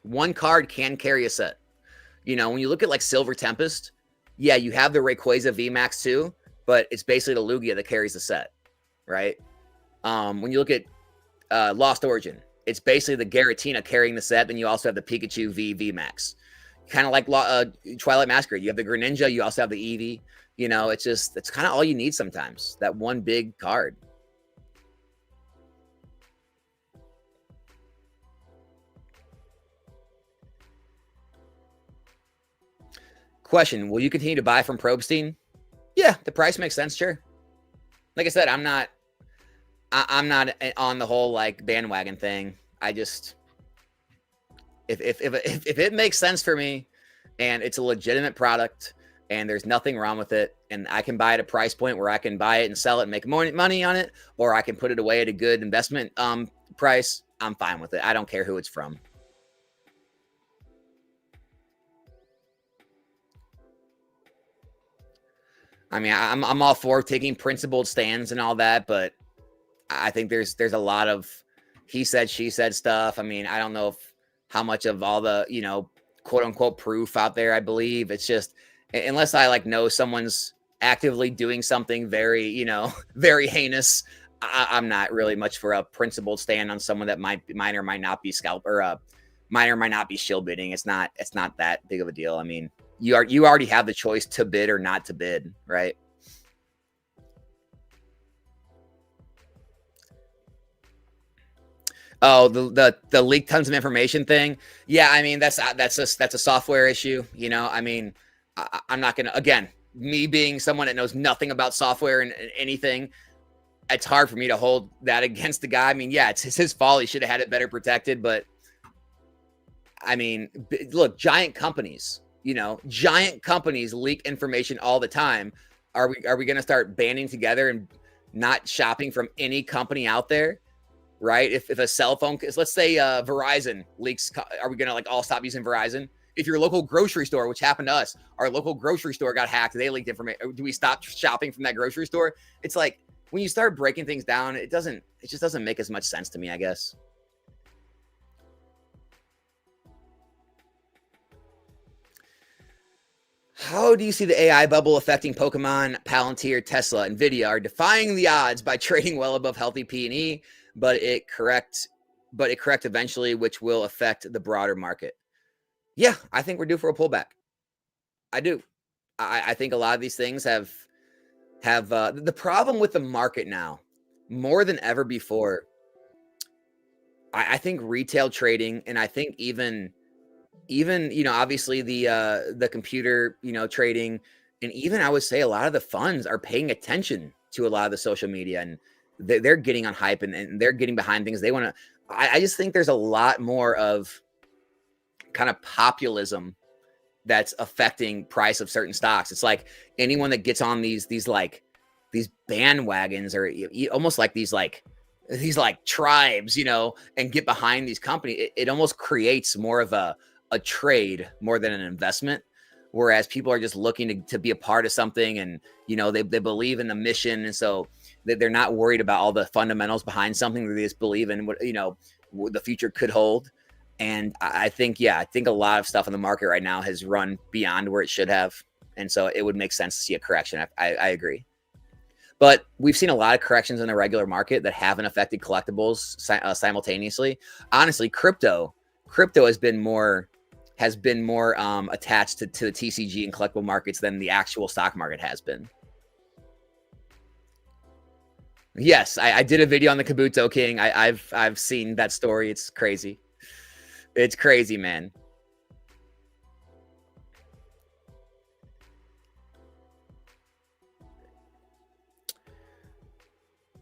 One card can carry a set. When you look at like Silver Tempest, yeah, you have the Rayquaza VMAX too, but it's basically the Lugia that carries the set, right? When you look at Lost Origin, it's basically the Giratina carrying the set. Then you also have the Pikachu VMAX. Kind of like Twilight Masquerade. You have the Greninja. You also have the Eevee. It's kind of all you need sometimes. That one big card. Question: will you continue to buy from Probstein? Yeah, the price makes sense. Sure. Like I said, I'm not on the whole like bandwagon thing. I just if it makes sense for me, and it's a legitimate product, and there's nothing wrong with it, and I can buy at a price point where I can buy it and sell it and make more money on it, or I can put it away at a good investment price, I'm fine with it. I don't care who it's from. I mean, I'm all for taking principled stands and all that, but I think there's a lot of he said, she said stuff. I mean, I don't know how much of all the, quote unquote proof out there. I believe it's just, unless I like know someone's actively doing something very, very heinous, I'm not really much for a principled stand on someone that might or might not be scalp or might or might not be shill bidding. It's not that big of a deal. I mean, you already have the choice to bid or not to bid, right? Oh, the leak tons of information thing. Yeah, I mean that's a software issue. I mean, I'm not gonna, again, me being someone that knows nothing about software and anything, it's hard for me to hold that against the guy. I mean, yeah, it's his fault. He should have had it better protected. But I mean, look, giant companies leak information all the time. Are we going to start banding together and not shopping from any company out there? Right? If a cell phone, let's say Verizon leaks, are we going to like all stop using Verizon? If your local grocery store, which happened to us, our local grocery store got hacked, they leaked information. Do we stop shopping from that grocery store? It's like when you start breaking things down, it just doesn't make as much sense to me, I guess. How do you see the AI bubble affecting Pokemon, Palantir, Tesla, Nvidia are defying the odds by trading well above healthy P/E, but it correct eventually, which will affect the broader market. Yeah, I think we're due for a pullback. I do. I think a lot of these things have the problem with the market now, more than ever before. I think retail trading, and I think even obviously the computer trading And even I would say a lot of the funds are paying attention to a lot of the social media, and they're getting on hype, and they're getting behind things they want to. I just think there's a lot more of kind of populism that's affecting price of certain stocks. It's like anyone that gets on these bandwagons, or almost like these tribes, and get behind these companies, it almost creates more of a trade more than an investment. Whereas people are just looking to be a part of something, and they believe in the mission, and so they're not worried about all the fundamentals behind something. They just believe in what the future could hold. And I think a lot of stuff in the market right now has run beyond where it should have. And so it would make sense to see a correction. I agree. But we've seen a lot of corrections in the regular market that haven't affected collectibles simultaneously. Honestly, crypto has been more attached to the TCG and collectible markets than the actual stock market has been. Yes, I did a video on the Kabuto King. I've seen that story. It's crazy. It's crazy, man.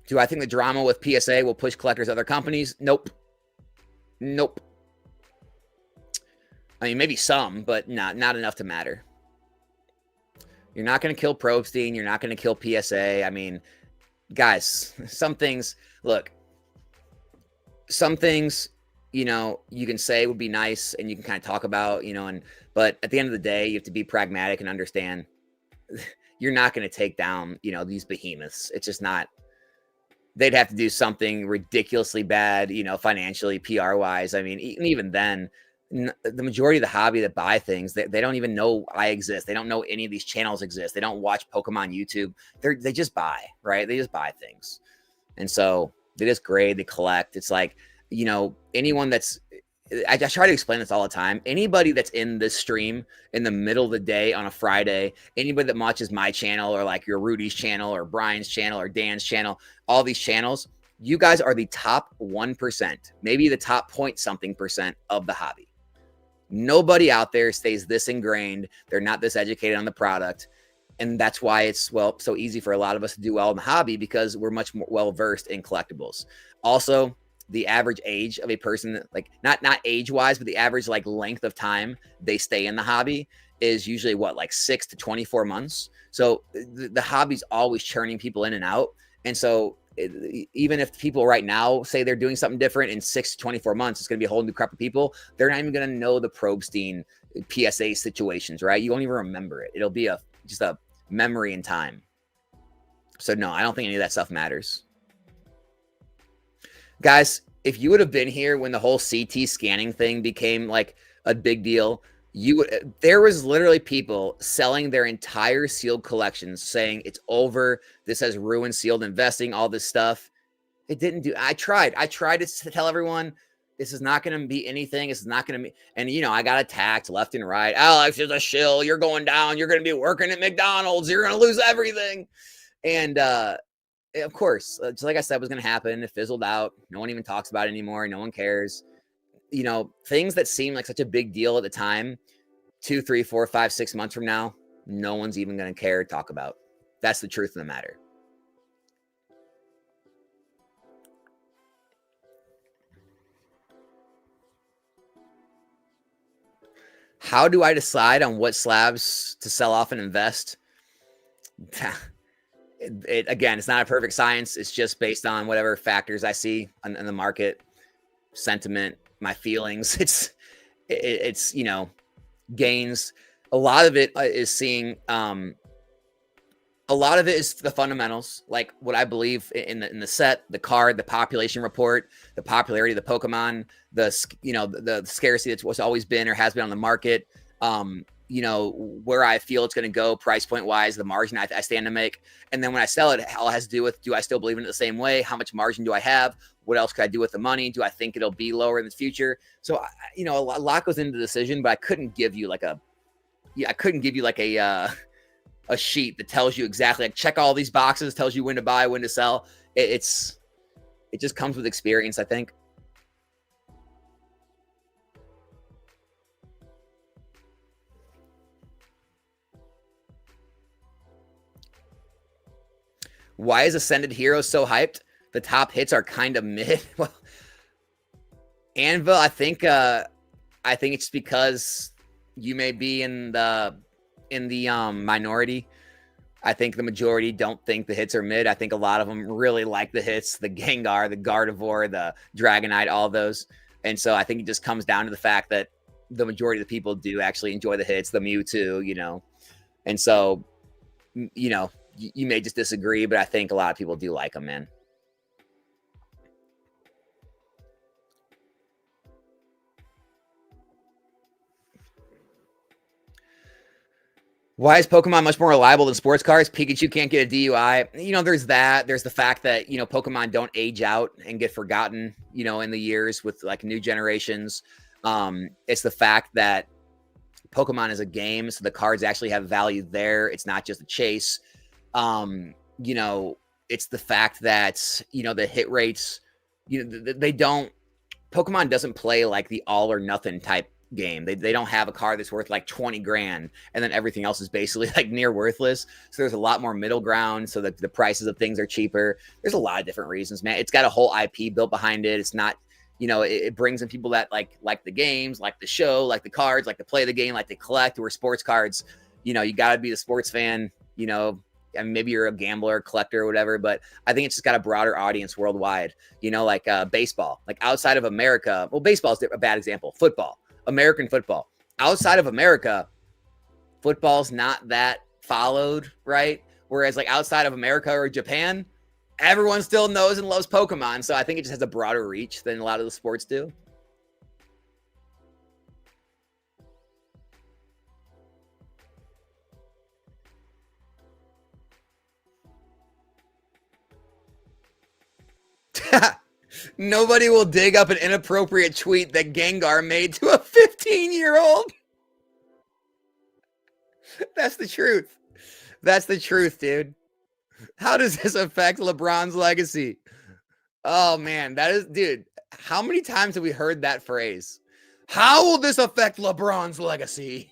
Do I think the drama with PSA will push collectors to other companies? Nope. I mean, maybe some, but not enough to matter. You're not going to kill Probstein. You're not going to kill PSA. I mean, guys, some things you can say would be nice, and you can kind of talk about, but at the end of the day, you have to be pragmatic and understand you're not going to take down, these behemoths. It's just not. They'd have to do something ridiculously bad, financially, PR wise. I mean, even then, the majority of the hobby that buy things, they don't even know I exist. They don't know any of these channels exist. They don't watch Pokemon YouTube. They just buy, right? They just buy things. And so they just grade, they collect. It's like, anyone that's, I try to explain this all the time. Anybody that's in this stream in the middle of the day on a Friday, anybody that watches my channel, or like your Rudy's channel, or Brian's channel, or Dan's channel, all these channels, you guys are the top 1%, maybe the top point something percent of the hobby. Nobody out there stays this ingrained. They're not this educated on the product. And that's why it's, so easy for a lot of us to do well in the hobby, because we're much more well-versed in collectibles. Also, the average age of a person, like not age wise, but the average length of time they stay in the hobby is usually 6 to 24 months. So the hobby's always churning people in and out. And so even if people right now say they're doing something different, in 6 to 24 months, it's going to be a whole new crop of people. They're not even going to know the Probstein PSA situations, right? You won't even remember it. It'll be just a memory in time. So no, I don't think any of that stuff matters. Guys, if you would have been here when the whole CT scanning thing became a big deal, there was literally people selling their entire sealed collections, saying it's over. This has ruined sealed investing, all this stuff. It didn't do. I tried to tell everyone this is not going to be anything. This is not going to be. And I got attacked left and right. Alex is a shill. You're going down. You're going to be working at McDonald's. You're going to lose everything. And of course, just like I said, was going to happen. It fizzled out. No one even talks about it anymore. No one cares. Things that seem like such a big deal at the time, 2, 3, 4, 5, 6 months from now, no one's even going to care to talk about. That's the truth of the matter. How do I decide on what slabs to sell off and invest? Again, it's not a perfect science. It's just based on whatever factors I see in the market, sentiment, my feelings. It's gains. A lot of it is seeing. A lot of it is the fundamentals, like what I believe in the set, the card, the population report, the popularity of the Pokemon, the scarcity that's what's always been or has been on the market. Where I feel it's going to go price point wise, the margin I stand to make. And then when I sell it, all has to do with, do I still believe in it the same way? How much margin do I have? What else could I do with the money? Do I think it'll be lower in the future? So, a lot goes into the decision, but I couldn't give you a sheet that tells you exactly, check all these boxes, tells you when to buy, when to sell. It just comes with experience, I think. Why is Ascended Heroes so hyped? The top hits are kind of mid. Well, Anvil, I think it's because you may be in the minority. I think the majority don't think the hits are mid. I think a lot of them really like the hits, the Gengar, the Gardevoir, the Dragonite, all those. And so I think it just comes down to the fact that the majority of the people do actually enjoy the hits, the Mewtwo, And so, you may just disagree, but I think a lot of people do like them, man. Why is Pokemon much more reliable than sports cars? Pikachu can't get a DUI. There's that. There's the fact that, Pokemon don't age out and get forgotten, in the years with like new generations. It's the fact that Pokemon is a game, so the cards actually have value there. It's not just a chase. It's the fact that, the hit rates, they don't, Pokemon doesn't play like the all or nothing type game. They don't have a card that's worth like 20 grand and then everything else is basically like near worthless. So there's a lot more middle ground so that the prices of things are cheaper. There's a lot of different reasons, man. It's got a whole IP built behind it. It's not, it brings in people that like the games, like the show, like the cards, like to play the game, like to collect, or sports cards. You got to be the sports fan, I mean, maybe you're a gambler, collector, or whatever, but I think it's just got a broader audience worldwide, like baseball, like outside of America. Well, baseball is a bad example. Football, American football. Outside of America, football's not that followed, right? Whereas like outside of America or Japan, everyone still knows and loves Pokemon. So I think it just has a broader reach than a lot of the sports do. Nobody will dig up an inappropriate tweet that Gengar made to a 15-year-old. That's the truth. That's the truth, dude. How does this affect LeBron's legacy? Oh, man. Dude, how many times have we heard that phrase? How will this affect LeBron's legacy?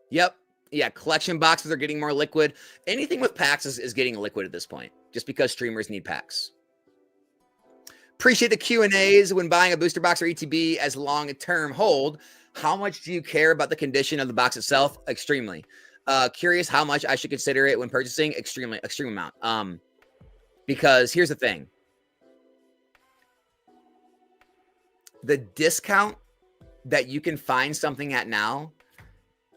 Yep. Yeah, collection boxes are getting more liquid. Anything with packs is getting liquid at this point, just because streamers need packs. Appreciate the Q&As when buying a booster box or ETB as long-term hold. How much do you care about the condition of the box itself? Extremely. Curious how much I should consider it when purchasing? Extreme amount. Because here's the thing. The discount that you can find something at now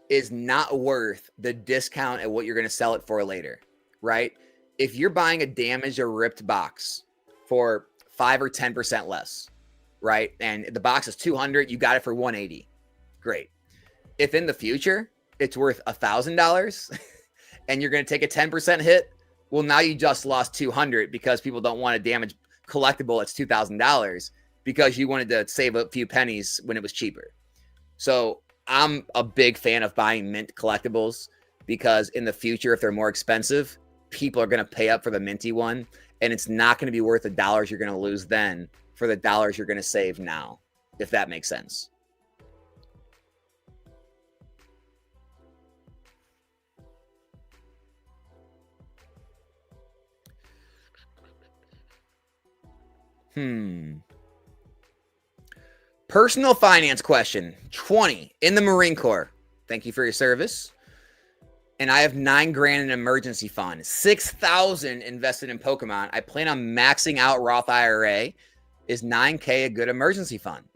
is not worth the discount at what you're going to sell it for later, right? If you're buying a damaged or ripped box for 5 or 10% less, right? And the box is 200, you got it for 180. Great. If in the future it's worth $1,000 and you're going to take a 10% hit, well, now you just lost 200 because people don't want a damaged collectible. It's $2,000 because you wanted to save a few pennies when it was cheaper. So I'm a big fan of buying mint collectibles because in the future, if they're more expensive, people are going to pay up for the minty one, and it's not going to be worth the dollars you're going to lose then for the dollars you're going to save now, if that makes sense. Personal finance question. 20 in the Marine Corps. Thank you for your service. And I have $9 grand in emergency fund, 6,000 invested in Pokemon. I plan on maxing out Roth IRA. Is 9K a good emergency fund?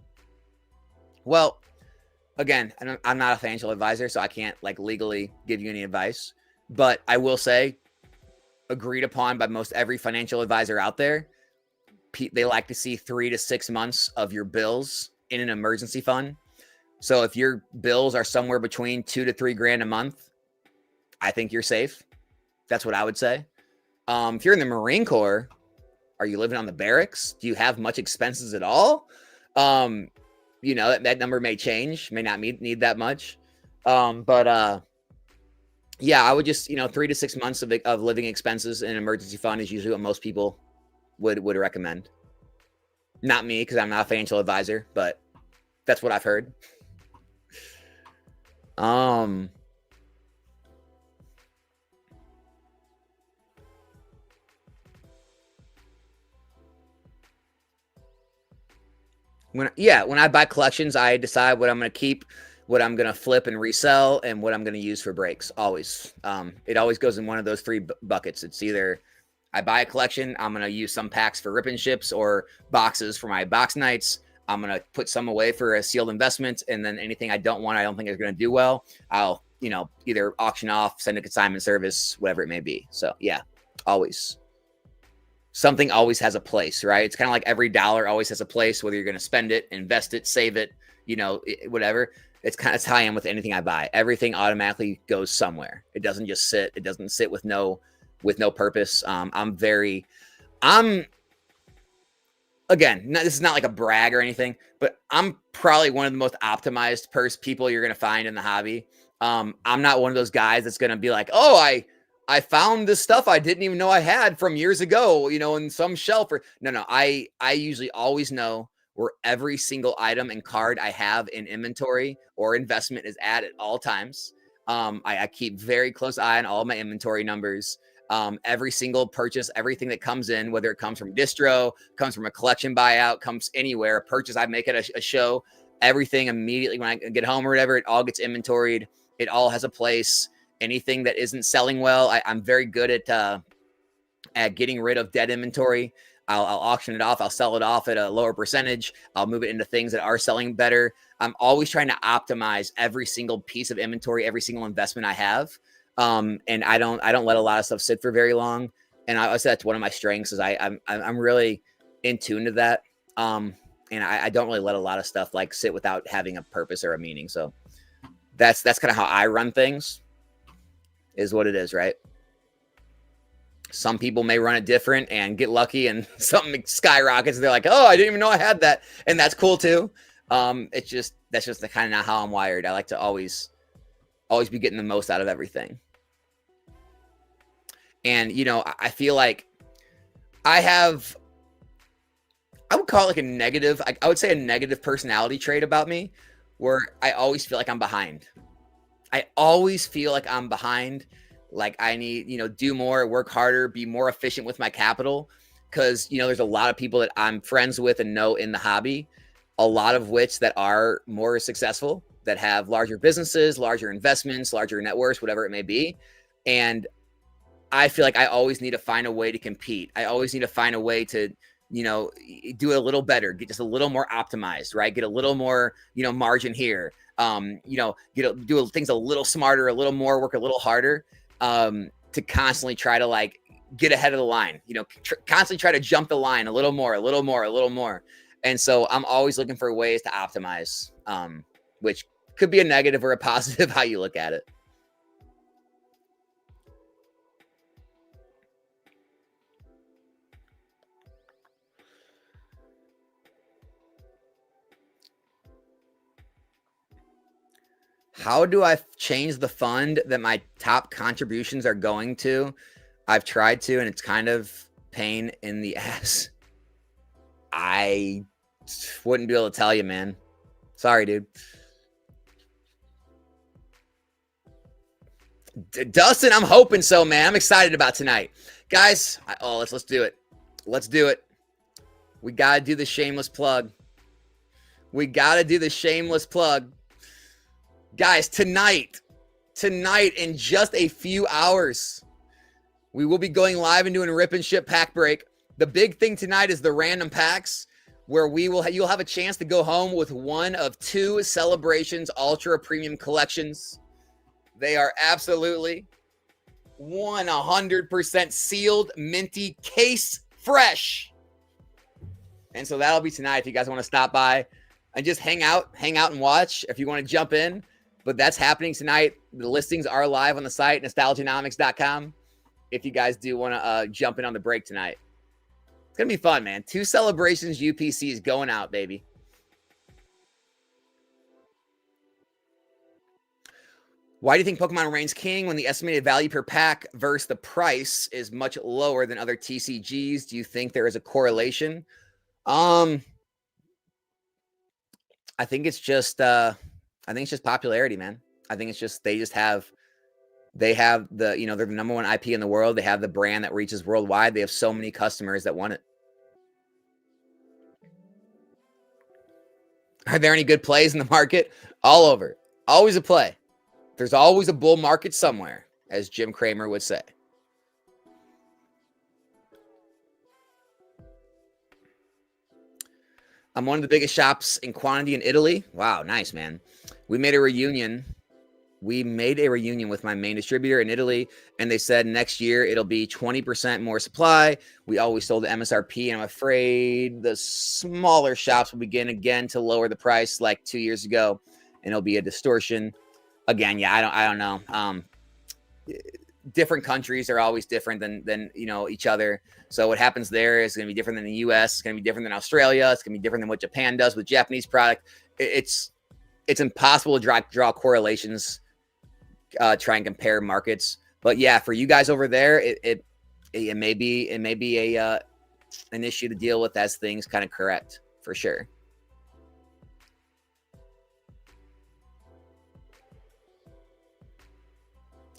Well, again, I'm not a financial advisor, so I can't like legally give you any advice. But I will say, agreed upon by most every financial advisor out there, they like to see 3 to 6 months of your bills in an emergency fund. So if your bills are somewhere between 2 to 3 grand a month, I think you're safe. That's what I would say. If you're in the Marine Corps, are you living on the barracks? Do you have much expenses at all? That number may change, may not need that much. Yeah, I would just, 3 to 6 months of living expenses in an emergency fund is usually what most people would recommend. Not me, because I'm not a financial advisor, but that's what I've heard. When I buy collections, I decide what I'm going to keep, what I'm going to flip and resell, and what I'm going to use for breaks. Always. It always goes in one of those three buckets. It's either I buy a collection, I'm going to use some packs for rip and ships or boxes for my box nights. I'm going to put some away for a sealed investment, and then anything I don't want, I don't think is going to do well, I'll, either auction off, send a consignment service, whatever it may be. So yeah, always. Something always has a place, right? It's kind of like every dollar always has a place, whether you're going to spend it, invest it, save it, whatever. It's kind of how I am with anything I buy. Everything automatically goes somewhere. It doesn't just sit. It doesn't sit with no purpose. Again, this is not like a brag or anything, but I'm probably one of the most optimized people you're going to find in the hobby. I'm not one of those guys that's going to be like, oh, I found this stuff I didn't even know I had from years ago, in some shelf. No. I usually always know where every single item and card I have in inventory or investment is at all times. I keep very close eye on all my inventory numbers. Every single purchase, everything that comes in, whether it comes from distro, comes from a collection buyout, comes anywhere, a purchase I make at a show, everything immediately when I get home or whatever, it all gets inventoried. It all has a place. Anything that isn't selling well, I'm very good at getting rid of dead inventory. I'll auction it off. I'll sell it off at a lower percentage. I'll move it into things that are selling better. I'm always trying to optimize every single piece of inventory, every single investment I have. And I don't let a lot of stuff sit for very long. And I would say that's one of my strengths is I'm really in tune to that. And I don't really let a lot of stuff like sit without having a purpose or a meaning. So that's kind of how I run things. Is what it is, right? Some people may run it different and get lucky and something skyrockets. They're like, oh, I didn't even know I had that. And that's cool too. That's just the kind of not how I'm wired. I like to always be getting the most out of everything. And, I feel like I would call it like a negative, I would say a negative personality trait about me where I always feel like I'm behind. I always feel like I'm behind, like I need, do more, work harder, be more efficient with my capital. Cause there's a lot of people that I'm friends with and know in the hobby, a lot of which that are more successful, that have larger businesses, larger investments, larger net worths, whatever it may be. And I feel like I always need to find a way to compete. I always need to find a way to, do it a little better, get just a little more optimized, right? Get a little more, margin here. Do things a little smarter, a little more, work a little harder, to constantly try to like get ahead of the line, constantly try to jump the line a little more. And so I'm always looking for ways to optimize, which could be a negative or a positive, how you look at it. How do I change the fund that my top contributions are going to? I've tried to, and it's kind of pain in the ass. I wouldn't be able to tell you, man. Sorry, dude. Dustin, I'm hoping so, man. I'm excited about tonight. Guys, let's do it. Let's do it. We got to do the shameless plug. Guys, tonight, in just a few hours, we will be going live and doing a rip and ship pack break. The big thing tonight is the random packs, where you'll have a chance to go home with one of two Celebrations Ultra Premium collections. They are absolutely 100% sealed, minty, case fresh. And so that'll be tonight if you guys want to stop by and just hang out and watch if you want to jump in. But that's happening tonight. The listings are live on the site, nostalgianomics.com, if you guys do want to jump in on the break tonight. It's going to be fun, man. 2 Celebrations UPCs going out, baby. Why do you think Pokemon reigns king when the estimated value per pack versus the price is much lower than other TCGs? Do you think there is a correlation? I think it's just popularity, man. I think it's just they have the, they're the number one IP in the world. They have the brand that reaches worldwide. They have so many customers that want it. Are there any good plays in the market? All over. Always a play. There's always a bull market somewhere, as Jim Cramer would say. I'm one of the biggest shops in quantity in Italy. Wow, nice, man. We made a reunion with my main distributor in Italy, and they said next year it'll be 20% more supply. We always sold the MSRP, and I'm afraid the smaller shops will begin again to lower the price like 2 years ago, and it'll be a distortion. Again, yeah, I don't know. Different countries are always different than each other. So what happens there is going to be different than the US. It's going to be different than Australia. It's going to be different than what Japan does with Japanese product. It's impossible to draw correlations, try and compare markets. But yeah, for you guys over there, it may be an issue to deal with as things kind of correct, for sure.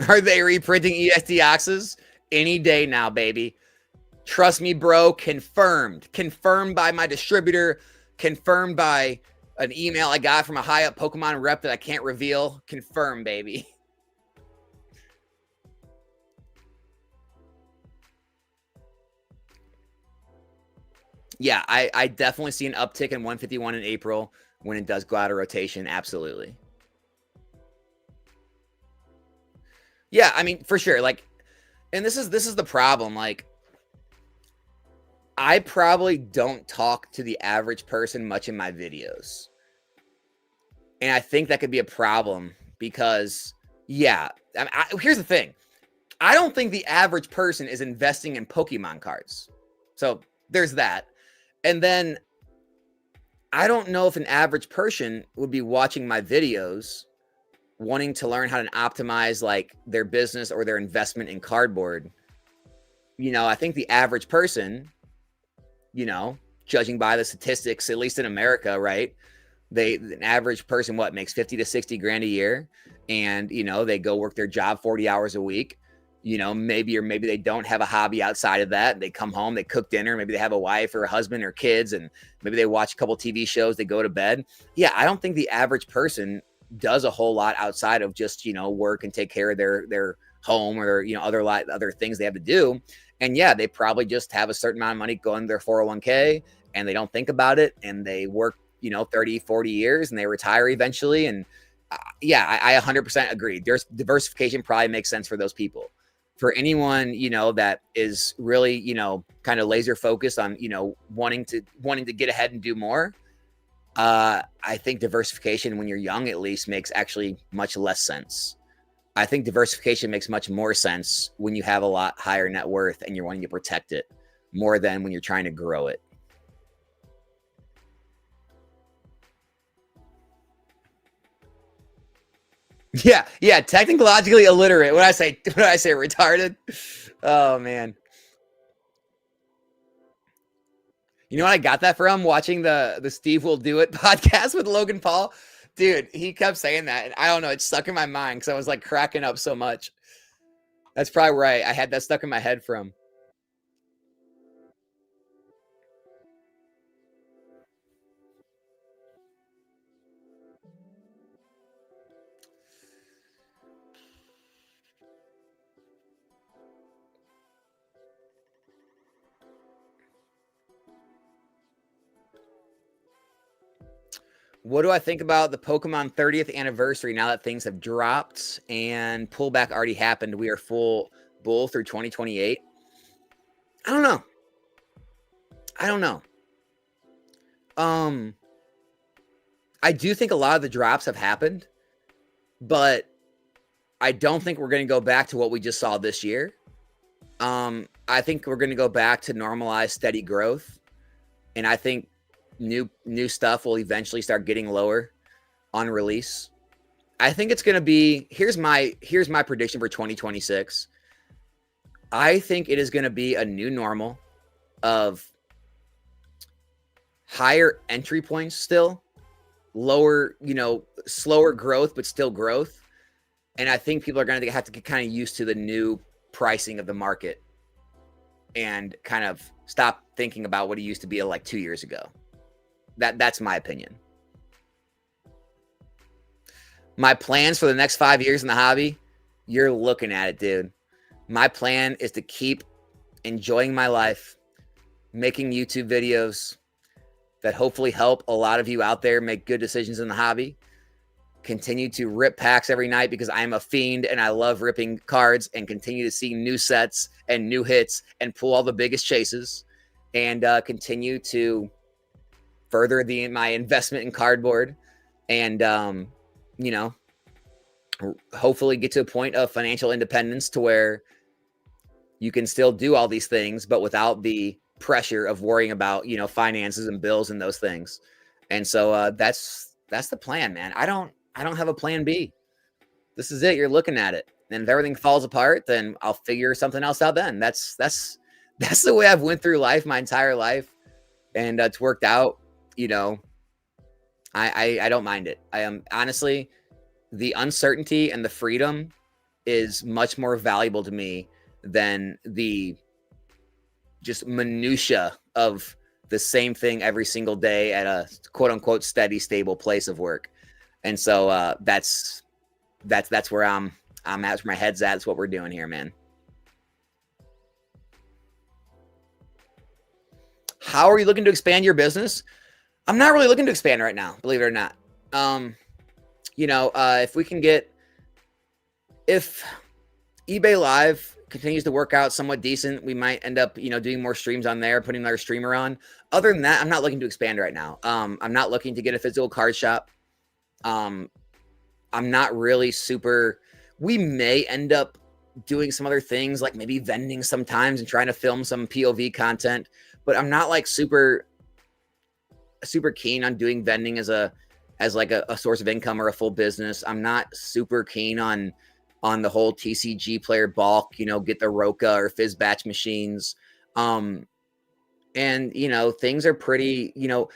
Are they reprinting ESD Oxes? Any day now, baby. Trust me, bro. Confirmed. Confirmed by my distributor. Confirmed by an email I got from a high-up Pokemon rep that I can't reveal. Confirmed, baby. Yeah, I definitely see an uptick in 151 in April when it does go out of rotation. Absolutely. Yeah, I mean, for sure. Like, and this is the problem. Like, I probably don't talk to the average person much in my videos. And I think that could be a problem because, yeah, here's the thing. I don't think the average person is investing in Pokemon cards. So there's that. And then I don't know if an average person would be watching my videos wanting to learn how to optimize like their business or their investment in cardboard. I think the average person, judging by the statistics, at least in America, right? An average person, makes 50 to 60 grand a year. And, they go work their job 40 hours a week, maybe they don't have a hobby outside of that. They come home, they cook dinner. Maybe they have a wife or a husband or kids, and maybe they watch a couple TV shows, they go to bed. Yeah. I don't think the average person does a whole lot outside of just, work and take care of their home or, other things they have to do. And yeah, they probably just have a certain amount of money going to their 401k and they don't think about it. And they work, 30, 40 years and they retire eventually. And yeah, I 100% agree. There's diversification probably makes sense for those people. For anyone, that is really, kind of laser focused on, wanting to get ahead and do more. I think diversification when you're young, at least, makes actually much less sense. I think diversification makes much more sense when you have a lot higher net worth and you're wanting to protect it more than when you're trying to grow it. Yeah, technologically illiterate. When I say retarded, oh man. You know what I got that from? Watching the Steve Will Do It podcast with Logan Paul. Dude, he kept saying that. And I don't know. It's stuck in my mind because I was like cracking up so much. That's probably where I had that stuck in my head from. What do I think about the Pokemon 30th anniversary now that things have dropped and pullback already happened? We are full bull through 2028. I don't know. I do think a lot of the drops have happened, but I don't think we're going to go back to what we just saw this year. I think we're going to go back to normalized steady growth, and I think new stuff will eventually start getting lower on release. I think it's going to be here's my prediction for 2026. I think it is going to be a new normal of higher entry points still, lower, slower growth but still growth. And I think people are going to have to get kind of used to the new pricing of the market and kind of stop thinking about what it used to be like 2 years ago. That's my opinion. My plans for the next 5 years in the hobby, you're looking at it, dude. My plan is to keep enjoying my life, making YouTube videos that hopefully help a lot of you out there make good decisions in the hobby. Continue to rip packs every night because I'm a fiend and I love ripping cards, and continue to see new sets and new hits and pull all the biggest chases, and continue to further my investment in cardboard, and you know, hopefully get to a point of financial independence to where you can still do all these things, but without the pressure of worrying about, you know, finances and bills and those things. And so that's the plan, man. I don't have a plan B. This is it. You're looking at it. And if everything falls apart, then I'll figure something else out then. That's the way I've went through life my entire life. And it's worked out, you know. I don't mind it. I am honestly, the uncertainty and the freedom is much more valuable to me than the just minutia of the same thing every single day at a quote unquote steady, stable place of work. And so that's where I'm at, where my head's at. That's what we're doing here, man. How are you looking to expand your business? I'm not really looking to expand right now, believe it or not. You know, if eBay Live continues to work out somewhat decent, we might end up, you know, doing more streams on there, putting another streamer on. Other than that, I'm not looking to expand right now. I'm not looking to get a physical card shop. I'm not really super. We may end up doing some other things, like maybe vending sometimes and trying to film some POV content, but I'm not like super keen on doing vending as a source of income or a full business. I'm not super keen on the whole TCG player bulk, you know, get the Roca or Fizz batch machines. And, you know, things are pretty, you know,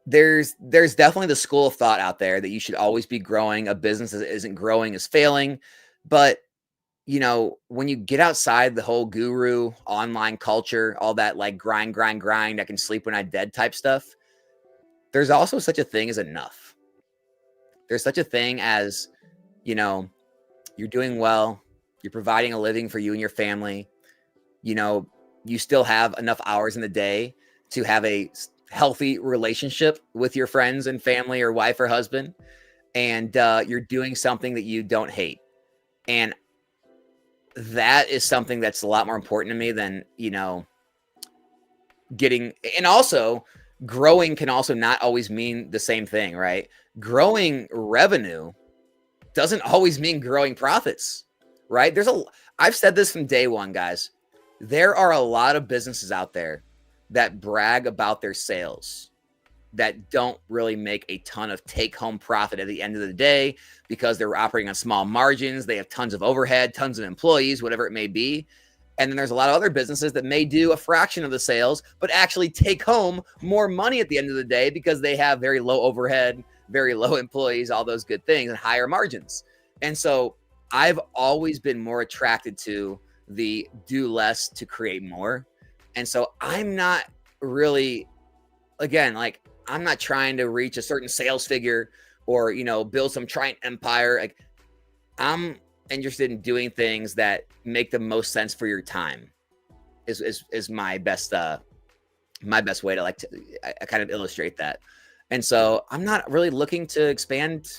there's definitely the school of thought out there that you should always be growing. A business that isn't growing is failing. But, you know, when you get outside the whole guru online culture, all that like grind, I can sleep when I'm dead type stuff, there's also such a thing as enough. There's such a thing as, you know, you're doing well, you're providing a living for you and your family, you know, you still have enough hours in the day to have a healthy relationship with your friends and family or wife or husband, and you're doing something that you don't hate. And that is something that's a lot more important to me than, you know, and also growing can also not always mean the same thing, right? Growing revenue doesn't always mean growing profits, right? I've said this from day one, guys. There are a lot of businesses out there that brag about their sales that don't really make a ton of take-home profit at the end of the day because they're operating on small margins. They have tons of overhead, tons of employees, whatever it may be. And then there's a lot of other businesses that may do a fraction of the sales, but actually take home more money at the end of the day because they have very low overhead, very low employees, all those good things, and higher margins. And so I've always been more attracted to the do less to create more. And so I'm not really, again, like, I'm not trying to reach a certain sales figure or, you know, build some giant empire. Like, I'm interested in doing things that make the most sense for your time is my best way to I kind of illustrate that. And so I'm not really looking to expand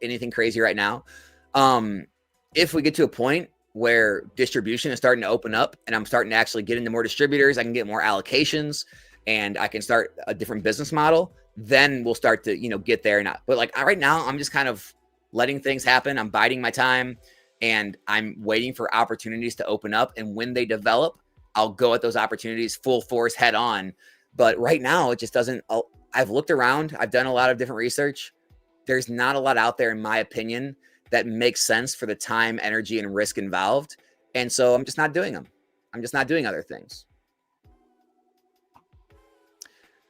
anything crazy right now. If we get to a point where distribution is starting to open up and I'm starting to actually get into more distributors, I can get more allocations and I can start a different business model, then we'll start to, you know, get there. But like right now, I'm just kind of letting things happen. I'm biding my time and I'm waiting for opportunities to open up. And when they develop, I'll go at those opportunities full force, head on. But right now, it just doesn't. I've looked around. I've done a lot of different research. There's not a lot out there, in my opinion, that makes sense for the time, energy, and risk involved. And so I'm just not doing them. I'm just not doing other things.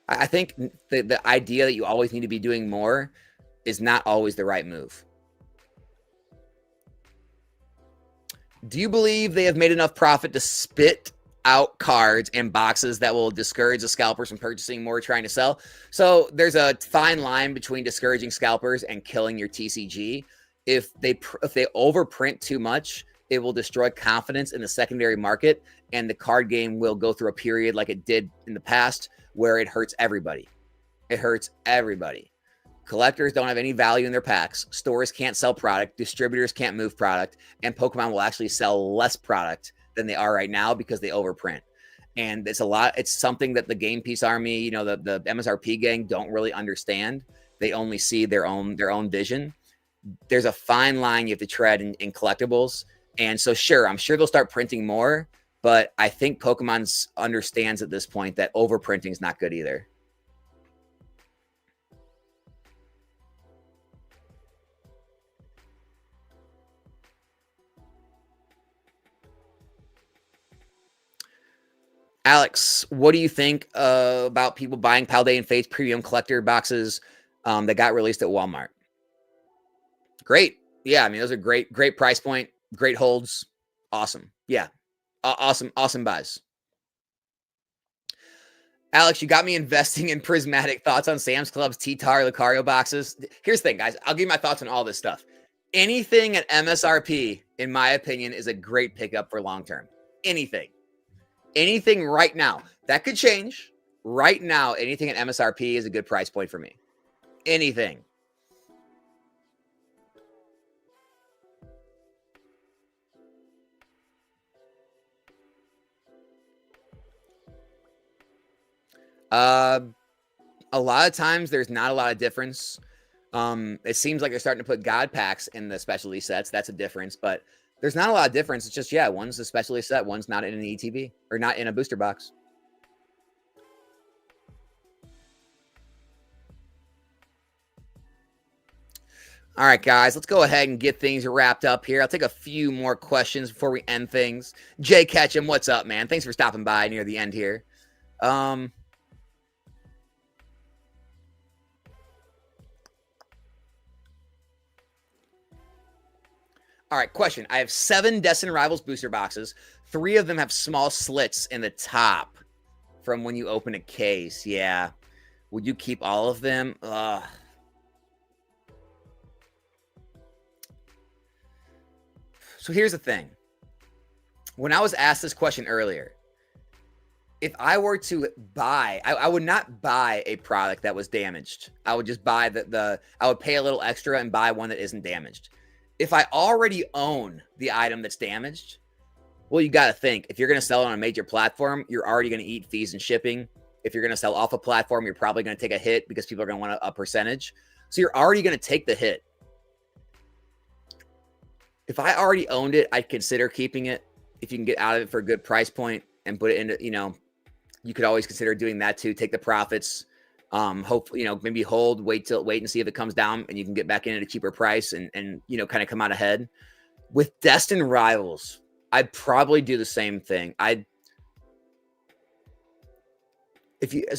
I think the idea that you always need to be doing more is not always the right move. Do you believe they have made enough profit to spit out cards and boxes that will discourage the scalpers from purchasing more, trying to sell. So there's a fine line between discouraging scalpers and killing your TCG. If they overprint too much, it will destroy confidence in the secondary market, and the card game will go through a period like it did in the past where it hurts everybody. It hurts everybody. Collectors don't have any value in their packs. Stores can't sell product. Distributors can't move product. And Pokemon will actually sell less product than they are right now because they overprint. And it's something that the Game Piece Army, the MSRP gang don't really understand. They only see their own vision. There's a fine line you have to tread in collectibles. And so sure, I'm sure they'll start printing more, but I think Pokemon understands at this point that overprinting is not good either. Alex, what do you think about people buying Paldean Fates premium collector boxes that got released at Walmart? Great. Yeah, I mean, those are great price point, great holds. Awesome. Yeah. Awesome buys. Alex, you got me investing in Prismatic. Thoughts on Sam's Club's T-Tar Lucario boxes? Here's the thing, guys. I'll give you my thoughts on all this stuff. Anything at MSRP, in my opinion, is a great pickup for long-term. Anything right now. That could change. Right now, anything at MSRP is a good price point for me. Anything. A lot of times there's not a lot of difference. It seems like they're starting to put God packs in the specialty sets. That's a difference, but there's not a lot of difference. It's just, yeah, one's a specialty set, one's not in an ETB or not in a booster box. All right, guys, let's go ahead and get things wrapped up here. I'll take a few more questions before we end things. Jay Ketchum, what's up, man? Thanks for stopping by near the end here. All right, question. I have 7 Destin Rivals booster boxes. 3 of them have small slits in the top from when you open a case. Yeah. Would you keep all of them? So here's the thing. When I was asked this question earlier, if I were to buy, I would not buy a product that was damaged. I would just buy I would pay a little extra and buy one that isn't damaged. If I already own the item that's damaged, well, you got to think, if you're going to sell it on a major platform, you're already going to eat fees and shipping. If you're going to sell off a platform, you're probably going to take a hit because people are going to want a percentage. So you're already going to take the hit. If I already owned it, I'd consider keeping it. If you can get out of it for a good price point and put it into, you could always consider doing that too. Take the profits. Hopefully, maybe hold, wait and see if it comes down and you can get back in at a cheaper price and kind of come out ahead. With Destin Rivals, I'd probably do the same thing. As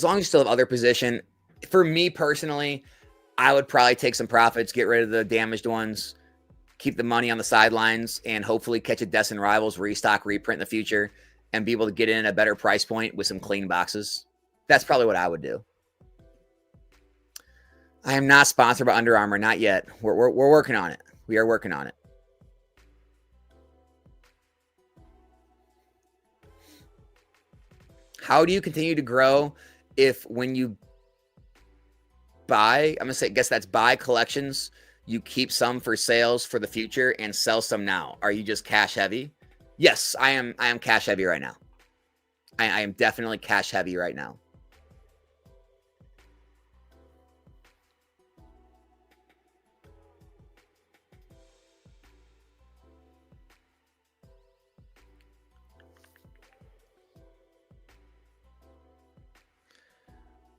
long as you still have other position, for me personally, I would probably take some profits, get rid of the damaged ones, keep the money on the sidelines, and hopefully catch a Destin Rivals restock, reprint in the future, and be able to get in a better price point with some clean boxes. That's probably what I would do. I am not sponsored by Under Armour, not yet. We're working on it. We are working on it. How do you continue to grow if when you buy, I'm going to guess that's buy collections, you keep some for sales for the future and sell some now? Are you just cash heavy? Yes, I am cash heavy right now. I am definitely cash heavy right now.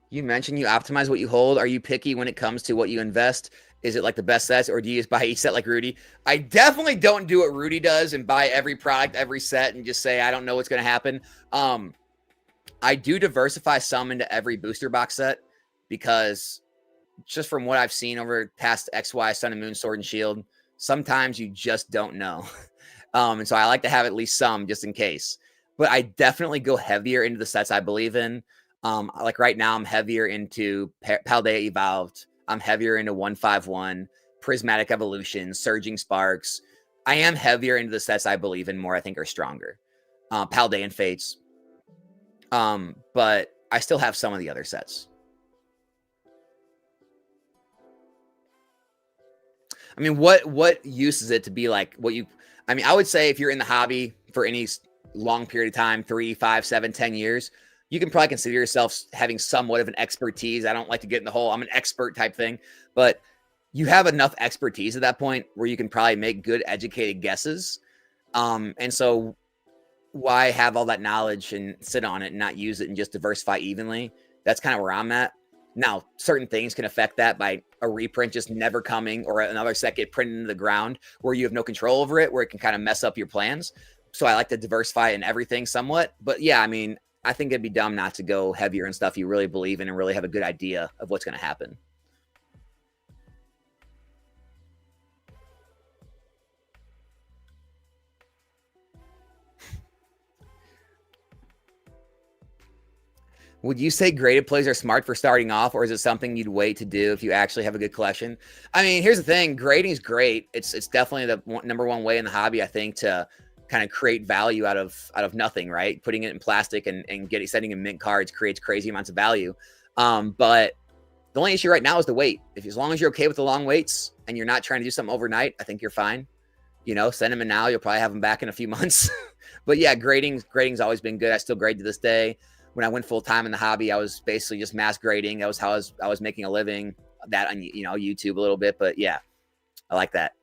You mentioned you optimize what you hold. Are you picky when it comes to what you invest? Is it like the best sets, or do you just buy each set like Rudy? I definitely don't do what Rudy does and buy every product, every set, and just say, I don't know what's going to happen. I do diversify some into every booster box set because just from what I've seen over past XY, Sun and Moon, Sword and Shield, sometimes you just don't know. And so I like to have at least some just in case. but I definitely go heavier into the sets I believe in. Like right now, I'm heavier into Paldea Evolved. I'm heavier into 151, Prismatic Evolution, Surging Sparks. I am heavier into the sets I believe in more, I think are stronger. Paldean Fates. But I still have some of the other sets. I mean, what use is it to be like what you, I mean, I would say if you're in the hobby for any long period of time, 3, 5, 7, 10 years, you can probably consider yourself having somewhat of an expertise. I don't like to get in the whole, I'm an expert type thing, but you have enough expertise at that point where you can probably make good educated guesses. And so why have all that knowledge and sit on it and not use it and just diversify evenly? That's kind of where I'm at. Now, certain things can affect that by a reprint just never coming or another set get printed into the ground where you have no control over it, where it can kind of mess up your plans. So I like to diversify in everything somewhat. But yeah, I mean, I think it'd be dumb not to go heavier in stuff you really believe in and really have a good idea of what's going to happen. Would you say graded plays are smart for starting off, or is it something you'd wait to do if you actually have a good collection? I mean, here's the thing. Grading is great. It's definitely the number one way in the hobby, I think, to kind of create value out of nothing, right? Putting it in plastic and sending in mint cards creates crazy amounts of value. But the only issue right now is the wait. As long as you're okay with the long waits and you're not trying to do something overnight, I think you're fine. You know, send them in now. You'll probably have them back in a few months. But yeah, grading's always been good. I still grade to this day. When I went full time in the hobby, I was basically just mass grading. That was how I was making a living. That on YouTube a little bit, but yeah, I like that.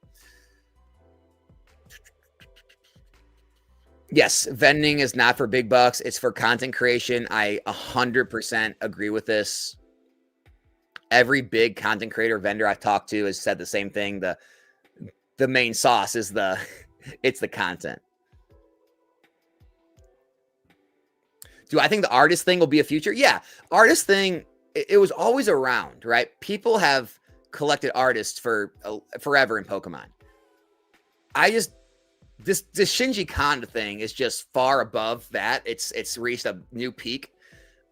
Yes, vending is not for big bucks. It's for content creation. I 100% agree with this. Every big content creator vendor I've talked to has said the same thing. The main sauce is it's the content. Do I think the artist thing will be a future? Yeah, artist thing, it was always around, right? People have collected artists for forever in Pokemon. This Shinji Kanda thing is just far above that. It's reached a new peak.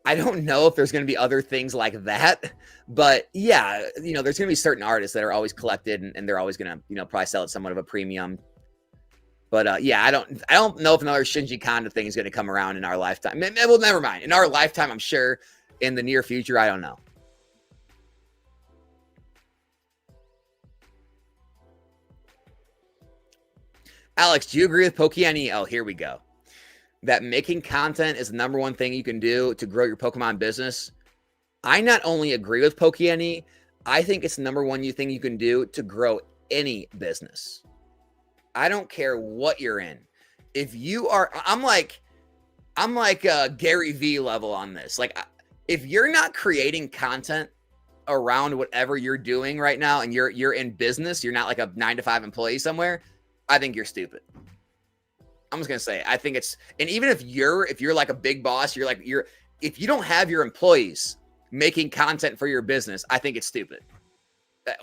I don't know if there's going to be other things like that, but yeah, there's going to be certain artists that are always collected and they're always going to, probably sell at somewhat of a premium. But yeah, I don't know if another Shinji Kanda thing is going to come around in our lifetime. Well, never mind. In our lifetime, I'm sure. In the near future, I don't know. Alex, do you agree with Pokemon? Oh, here we go. That making content is the number one thing you can do to grow your Pokemon business. I not only agree with Pokemon, I think it's the number one thing you can do to grow any business. I don't care what you're in. If you are, I'm like Gary V level on this. Like, if you're not creating content around whatever you're doing right now, and you're in business, you're not like a 9-to-5 employee somewhere, I think you're stupid. I'm just gonna say, I think it's, and even if you're like a big boss, if you don't have your employees making content for your business, I think it's stupid.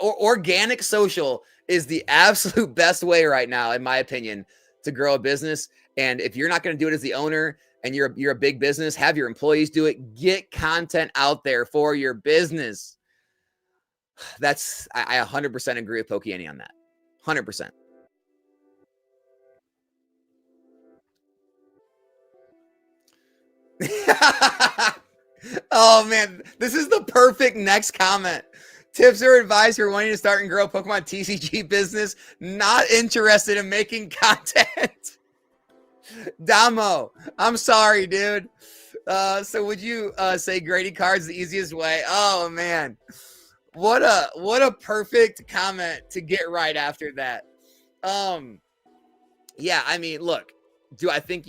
Organic social is the absolute best way right now, in my opinion, to grow a business. And if you're not going to do it as the owner and you're a big business, have your employees do it. Get content out there for your business. I 100% agree with Pokemon on that. 100%. Oh man, this is the perfect next comment. Tips or advice for wanting to start and grow a Pokemon TCG business, not interested in making content. Damo, I'm sorry, dude. So would you say grading cards the easiest way? Oh man, what a perfect comment to get right after that. Yeah, I mean, look, do I think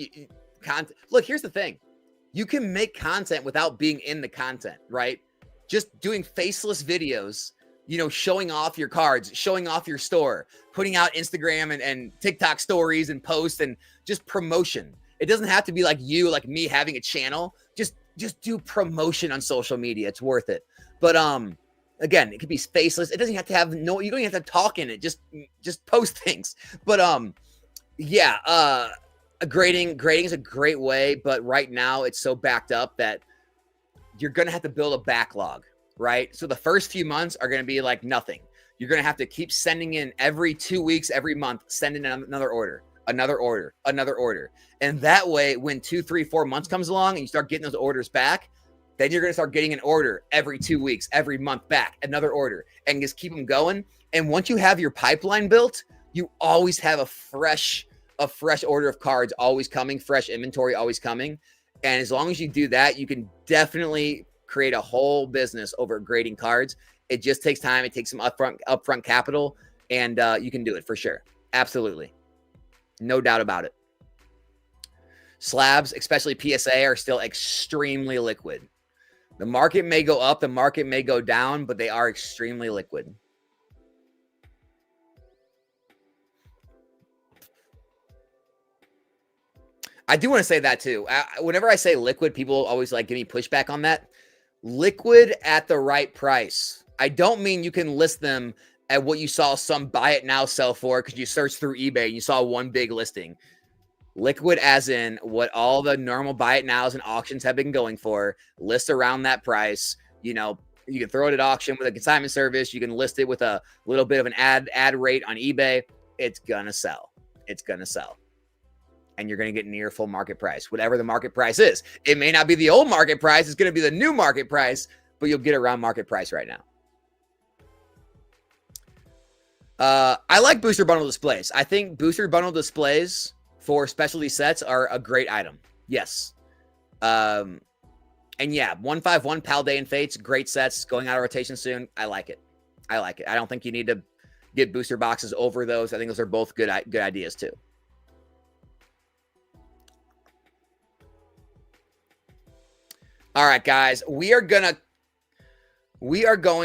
content? Look, here's the thing: you can make content without being in the content, right? Just doing faceless videos, showing off your cards, showing off your store, putting out Instagram and TikTok stories and posts and just promotion. It doesn't have to be like me having a channel. Just do promotion on social media. It's worth it. But again, it could be faceless. It doesn't have to have you don't even have to talk in it. Just post things. But yeah, Grading is a great way, but right now it's so backed up that you're going to have to build a backlog, right? So the first few months are going to be like nothing. You're going to have to keep sending in every 2 weeks, every month, send in another order, another order, another order. And that way, when 2, 3, 4 months comes along and you start getting those orders back, then you're going to start getting an order every 2 weeks, every month back, another order, and just keep them going. And once you have your pipeline built, you always have a fresh order of cards always coming, fresh inventory always coming. And as long as you do that, you can definitely create a whole business over grading cards. It just takes time. It takes some upfront capital, and you can do it for sure. Absolutely. No doubt about it. Slabs, especially PSA, are still extremely liquid. The market may go up, the market may go down, but they are extremely liquid. I do want to say that too. Whenever I say liquid, people always like give me pushback on that. Liquid at the right price. I don't mean you can list them at what you saw some buy it now sell for because you searched through eBay and you saw one big listing. Liquid as in what all the normal buy it nows and auctions have been going for. List around that price. You know, you can throw it at auction with a consignment service. You can list it with a little bit of an ad rate on eBay. It's gonna sell. It's gonna sell. And you're going to get near full market price, whatever the market price is. It may not be the old market price. It's going to be the new market price, but you'll get around market price right now. I like booster bundle displays. I think booster bundle displays for specialty sets are a great item. Yes. And yeah, 151 Paldean Fates, great sets going out of rotation soon. I like it. I like it. I don't think you need to get booster boxes over those. I think those are both good ideas too. All right, guys, we are going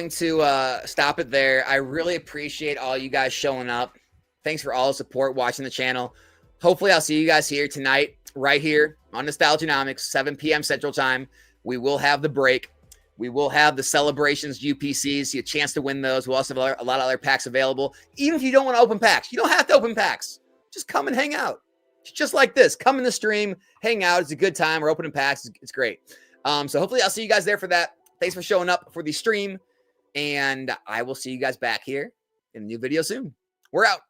to stop it there. I really appreciate all you guys showing up. Thanks for all the support, watching the channel. Hopefully, I'll see you guys here tonight, right here on Nostalgianomics, 7 p.m. Central Time. We will have the break. We will have the celebrations UPCs, a chance to win those. We'll also have a lot of other packs available. Even if you don't want to open packs, you don't have to open packs. Just come and hang out. It's just like this. Come in the stream, hang out. It's a good time. We're opening packs. It's great. So hopefully I'll see you guys there for that. Thanks for showing up for the stream, and I will see you guys back here in a new video soon. We're out.